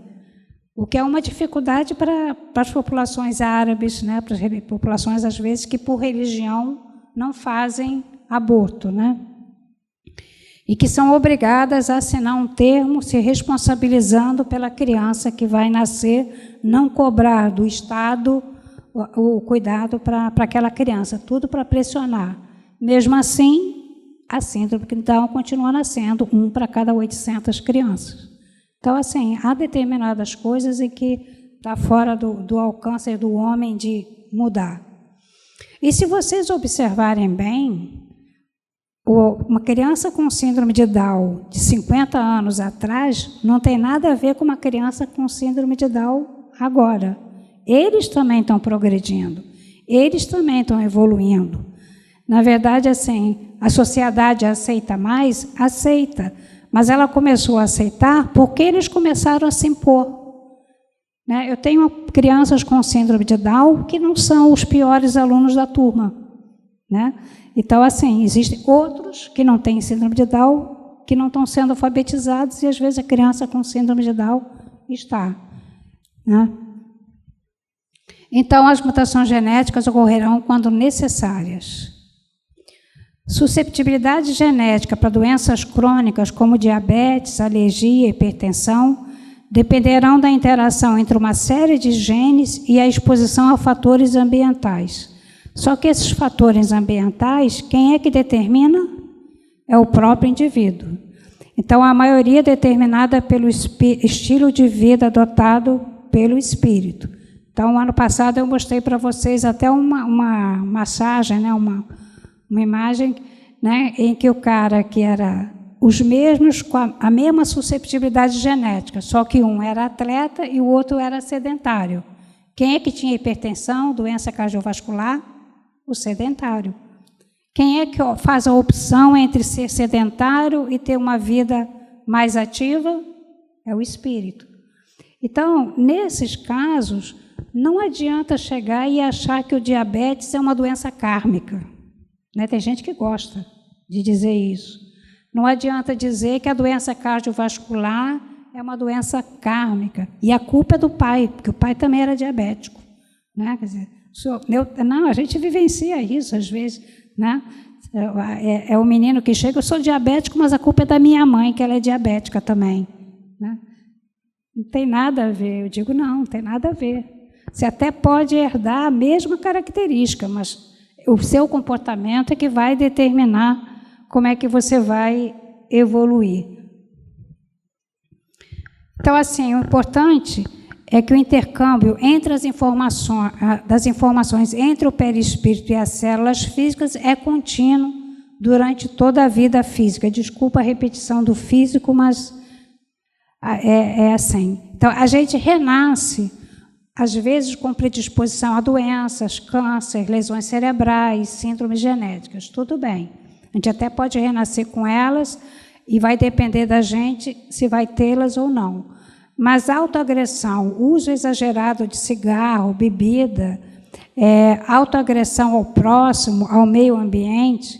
o que é uma dificuldade para as populações árabes, né, para as populações, às vezes, que por religião não fazem aborto, né? E que são obrigadas a assinar um termo se responsabilizando pela criança que vai nascer, não cobrar do Estado o cuidado para aquela criança, tudo para pressionar. Mesmo assim, a síndrome de Down continua nascendo 1 para cada 800 crianças. Então, assim, há determinadas coisas em que está fora do alcance do homem de mudar. E se vocês observarem bem, uma criança com síndrome de Down de 50 anos atrás não tem nada a ver com uma criança com síndrome de Down agora. Eles também estão progredindo, eles também estão evoluindo. Na verdade, assim, a sociedade aceita mais? Aceita, mas ela começou a aceitar porque eles começaram a se impor. Né? Eu tenho crianças com síndrome de Down que não são os piores alunos da turma, né? Então, assim, existem outros que não têm síndrome de Down, que não estão sendo alfabetizados, e às vezes a criança com síndrome de Down está. Né? Então, as mutações genéticas ocorrerão quando necessárias. Susceptibilidade genética para doenças crônicas como diabetes, alergia, hipertensão, dependerão da interação entre uma série de genes e a exposição a fatores ambientais. Só que esses fatores ambientais, quem é que determina? É o próprio indivíduo. Então, a maioria é determinada pelo estilo de vida adotado pelo espírito. Então, ano passado eu mostrei para vocês até uma massagem, né, uma imagem, né, em que o cara que era os mesmos, com a mesma susceptibilidade genética, só que um era atleta e o outro era sedentário. Quem é que tinha hipertensão, doença cardiovascular? O sedentário. Quem é que faz a opção entre ser sedentário e ter uma vida mais ativa? É o espírito. Então, nesses casos, não adianta chegar e achar que o diabetes é uma doença kármica. Né? Tem gente que gosta de dizer isso. Não adianta dizer que a doença cardiovascular é uma doença kármica. E a culpa é do pai, porque o pai também era diabético. Né? Quer dizer, não, a gente vivencia isso às vezes. Né? É o menino que chega, eu sou diabético, mas a culpa é da minha mãe, que ela é diabética também. Né? Não tem nada a ver. Eu digo, não tem nada a ver. Você até pode herdar a mesma característica, mas o seu comportamento é que vai determinar como é que você vai evoluir. Então, assim, o importante é que o intercâmbio entre as informações entre o perispírito e as células físicas é contínuo durante toda a vida física. Desculpa a repetição do físico, mas é assim. Então, a gente renasce, às vezes, com predisposição a doenças, câncer, lesões cerebrais, síndromes genéticas, tudo bem. A gente até pode renascer com elas e vai depender da gente se vai tê-las ou não. Mas autoagressão, uso exagerado de cigarro, bebida, autoagressão ao próximo, ao meio ambiente,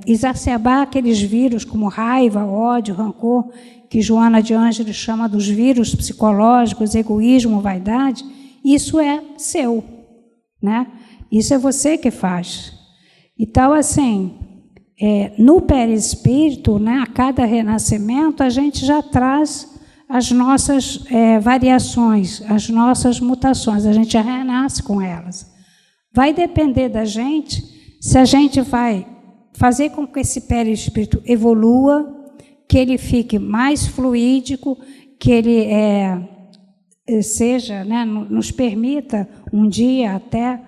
exacerbar aqueles vírus como raiva, ódio, rancor, que Joana de Ângeles chama dos vírus psicológicos, egoísmo, vaidade, isso é seu, né? Isso é você que faz. Então, assim, no perispírito, né, a cada renascimento, a gente já traz as nossas variações, as nossas mutações, a gente já renasce com elas. Vai depender da gente se a gente vai fazer com que esse perispírito evolua, que ele fique mais fluídico, que ele seja, né, nos permita um dia até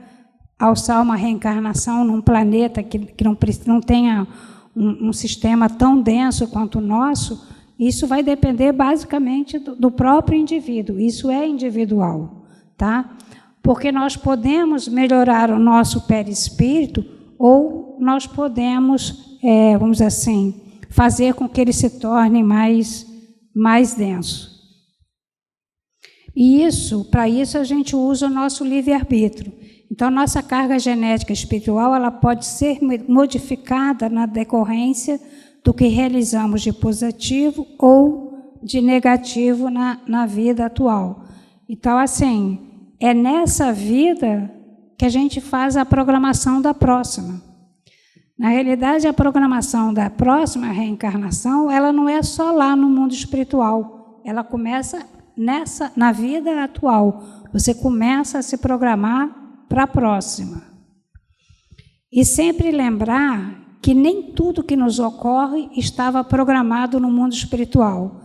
alçar uma reencarnação num planeta que não tenha um sistema tão denso quanto o nosso. Isso vai depender basicamente do próprio indivíduo, isso é individual, tá? Porque nós podemos melhorar o nosso perispírito ou nós podemos, vamos dizer assim, fazer com que ele se torne mais denso. E para isso a gente usa o nosso livre-arbítrio. Então, nossa carga genética espiritual ela pode ser modificada na decorrência do que realizamos de positivo ou de negativo na vida atual. Então, assim, é nessa vida que a gente faz a programação da próxima. Na realidade, a programação da próxima reencarnação, ela não é só lá no mundo espiritual, ela começa na vida atual. Você começa a se programar para a próxima. E sempre lembrar que nem tudo que nos ocorre estava programado no mundo espiritual.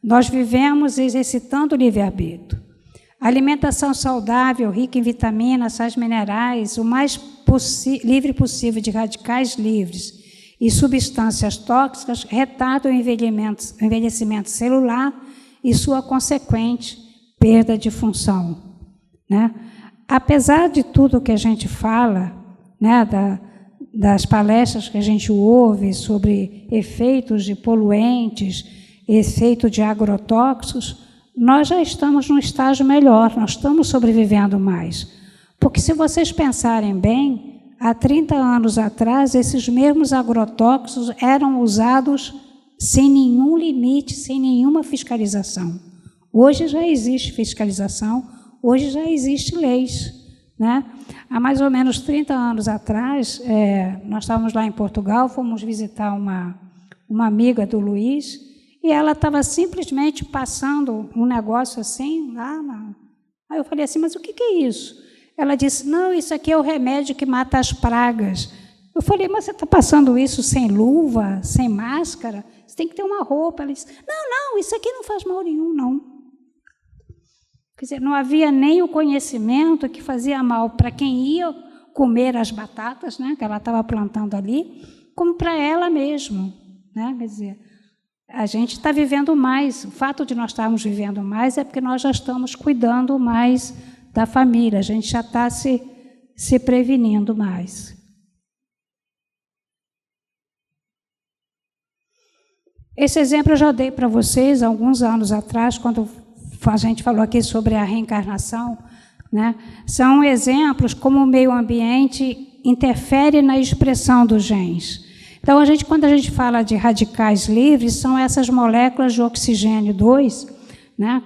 Nós vivemos exercitando o livre-arbítrio. Alimentação saudável, rica em vitaminas, sais minerais, o mais livre possível de radicais livres e substâncias tóxicas, retarda o envelhecimento celular e sua consequente perda de função, né? Apesar de tudo que a gente fala, né, das palestras que a gente ouve sobre efeitos de poluentes, efeito de agrotóxicos, nós já estamos num estágio melhor, nós estamos sobrevivendo mais. Porque se vocês pensarem bem, há 30 anos atrás, esses mesmos agrotóxicos eram usados sem nenhum limite, sem nenhuma fiscalização. Hoje já existe fiscalização, hoje já existem leis, né? Há mais ou menos 30 anos atrás, nós estávamos lá em Portugal, fomos visitar uma amiga do Luiz, e ela estava simplesmente passando um negócio assim, Aí eu falei assim, mas o que é isso? Ela disse, não, isso aqui é o remédio que mata as pragas. Eu falei, mas você está passando isso sem luva, sem máscara? Você tem que ter uma roupa. Ela disse, não, isso aqui não faz mal nenhum, não. Quer dizer, não havia nem o conhecimento que fazia mal para quem ia comer as batatas, né, que ela estava plantando ali, como para ela mesma, né? Quer dizer, a gente está vivendo mais. O fato de nós estarmos vivendo mais é porque nós já estamos cuidando mais da família, a gente já está se prevenindo mais. Esse exemplo eu já dei para vocês há alguns anos atrás, quando a gente falou aqui sobre a reencarnação, né? São exemplos como o meio ambiente interfere na expressão dos genes. Então, quando a gente fala de radicais livres, são essas moléculas de oxigênio 2, né?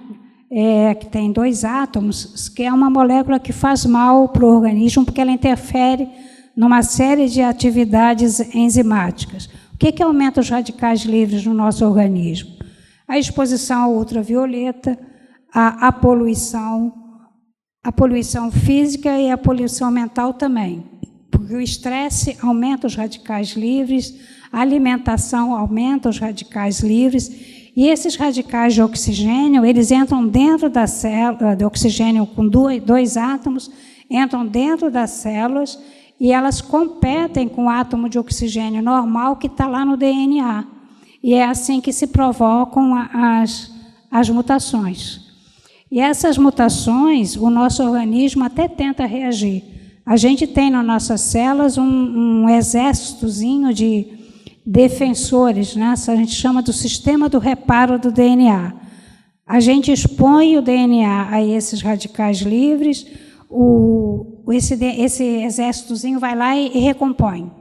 Que tem 2 átomos, que é uma molécula que faz mal para o organismo, porque ela interfere numa série de atividades enzimáticas. O que aumenta os radicais livres no nosso organismo? A exposição ao ultravioleta, a poluição física e a poluição mental também. Porque o estresse aumenta os radicais livres, a alimentação aumenta os radicais livres, e esses radicais de oxigênio, eles entram dentro da célula, de oxigênio com 2 átomos, entram dentro das células e elas competem com o átomo de oxigênio normal que está lá no DNA. E é assim que se provocam as mutações. E essas mutações, o nosso organismo até tenta reagir. A gente tem nas nossas células um exércitozinho de defensores, né? A gente chama do sistema do reparo do DNA. A gente expõe o DNA a esses radicais livres, esse exércitozinho vai lá e recompõe.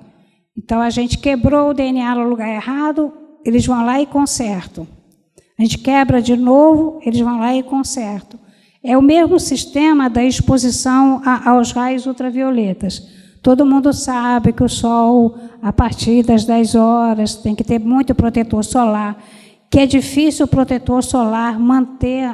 Então, a gente quebrou o DNA no lugar errado, eles vão lá e consertam. A gente quebra de novo, eles vão lá e consertam. É o mesmo sistema da exposição aos raios ultravioletas. Todo mundo sabe que o sol, a partir das 10 horas, tem que ter muito protetor solar, que é difícil o protetor solar manter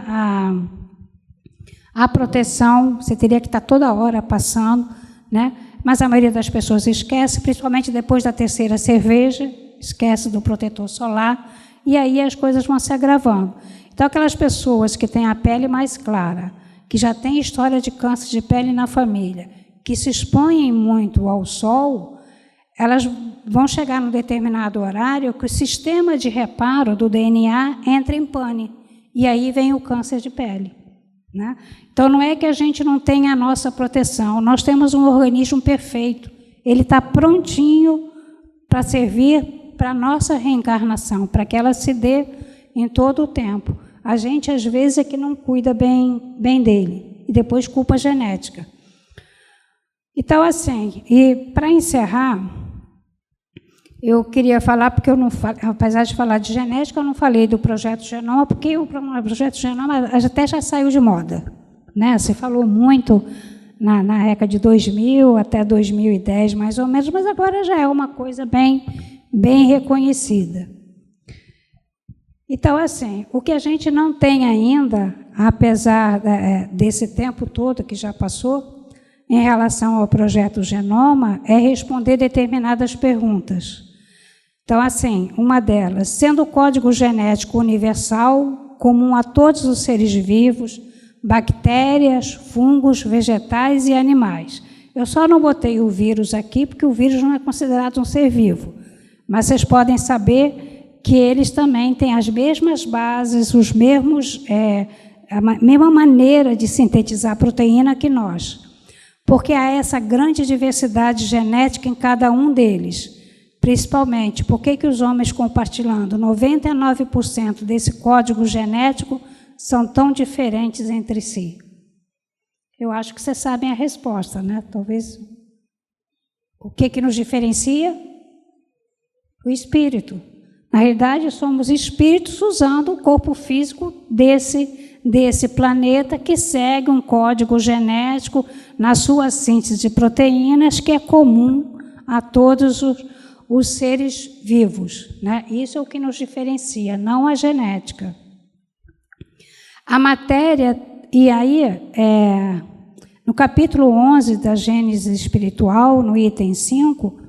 a proteção, você teria que estar toda hora passando, né? Mas a maioria das pessoas esquece, principalmente depois da terceira cerveja, esquece do protetor solar, e aí as coisas vão se agravando. Então, aquelas pessoas que têm a pele mais clara, que já têm história de câncer de pele na família, que se expõem muito ao sol, elas vão chegar num determinado horário que o sistema de reparo do DNA entra em pane, e aí vem o câncer de pele, né? Então, não é que a gente não tenha a nossa proteção, nós temos um organismo perfeito, ele está prontinho para servir para a nossa reencarnação, para que ela se dê em todo o tempo. A gente, às vezes, é que não cuida bem dele, e depois culpa a genética. Então, assim, e para encerrar, eu queria falar, porque eu não falei, apesar de falar de genética, eu não falei do Projeto Genoma, porque o Projeto Genoma até já saiu de moda, né? Se falou muito na década de 2000 até 2010, mais ou menos, mas agora já é uma coisa bem reconhecida. Então, assim, o que a gente não tem ainda, apesar desse tempo todo que já passou, em relação ao Projeto Genoma, é responder determinadas perguntas. Então, assim, uma delas, sendo o código genético universal, comum a todos os seres vivos, bactérias, fungos, vegetais e animais. Eu só não botei o vírus aqui, porque o vírus não é considerado um ser vivo. Mas vocês podem saber que eles também têm as mesmas bases, os mesmos, a mesma maneira de sintetizar proteína que nós. Porque há essa grande diversidade genética em cada um deles. Principalmente, por que os homens compartilhando 99% desse código genético são tão diferentes entre si? Eu acho que vocês sabem a resposta, né? Talvez. O que nos diferencia? O espírito. Na realidade, somos espíritos usando o corpo físico desse planeta que segue um código genético na sua síntese de proteínas que é comum a todos os seres vivos, né? Isso é o que nos diferencia, não a genética. A matéria, e aí, no capítulo 11 da Gênese Espiritual, no item 5,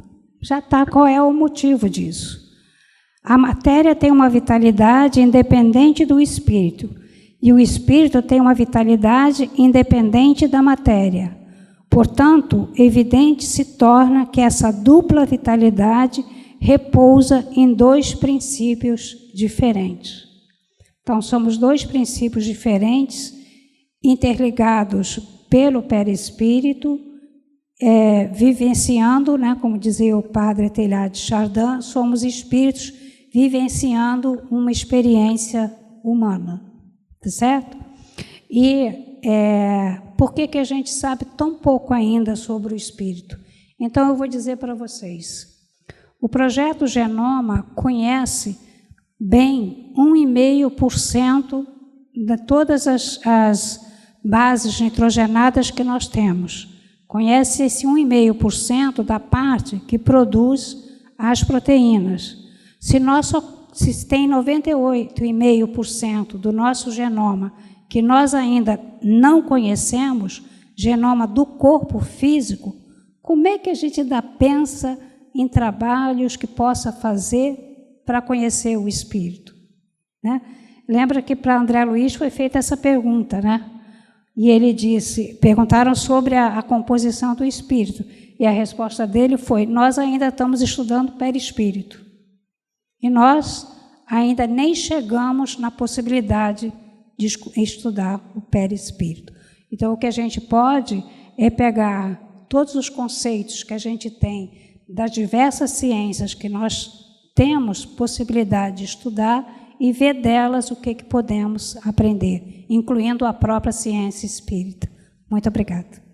já está qual é o motivo disso. A matéria tem uma vitalidade independente do espírito, e o espírito tem uma vitalidade independente da matéria. Portanto, evidente se torna que essa dupla vitalidade repousa em dois princípios diferentes. Então, somos dois princípios diferentes, interligados pelo perispírito, vivenciando, né, como dizia o padre Teilhard de Chardin, somos espíritos vivenciando uma experiência humana, tá certo? E por que a gente sabe tão pouco ainda sobre o espírito? Então, eu vou dizer para vocês. O Projeto Genoma conhece bem 1,5% de todas as bases nitrogenadas que nós temos. Conhece esse 1,5% da parte que produz as proteínas. Se tem 98,5% do nosso genoma que nós ainda não conhecemos, genoma do corpo físico, como é que a gente ainda pensa em trabalhos que possa fazer para conhecer o espírito, né? Lembra que para André Luiz foi feita essa pergunta, né? E ele disse, perguntaram sobre a composição do espírito, e a resposta dele foi: nós ainda estamos estudando perispírito, e nós ainda nem chegamos na possibilidade de estudar o perispírito. Então, o que a gente pode é pegar todos os conceitos que a gente tem das diversas ciências que nós temos possibilidade de estudar e ver delas o que podemos aprender, incluindo a própria ciência espírita. Muito obrigada.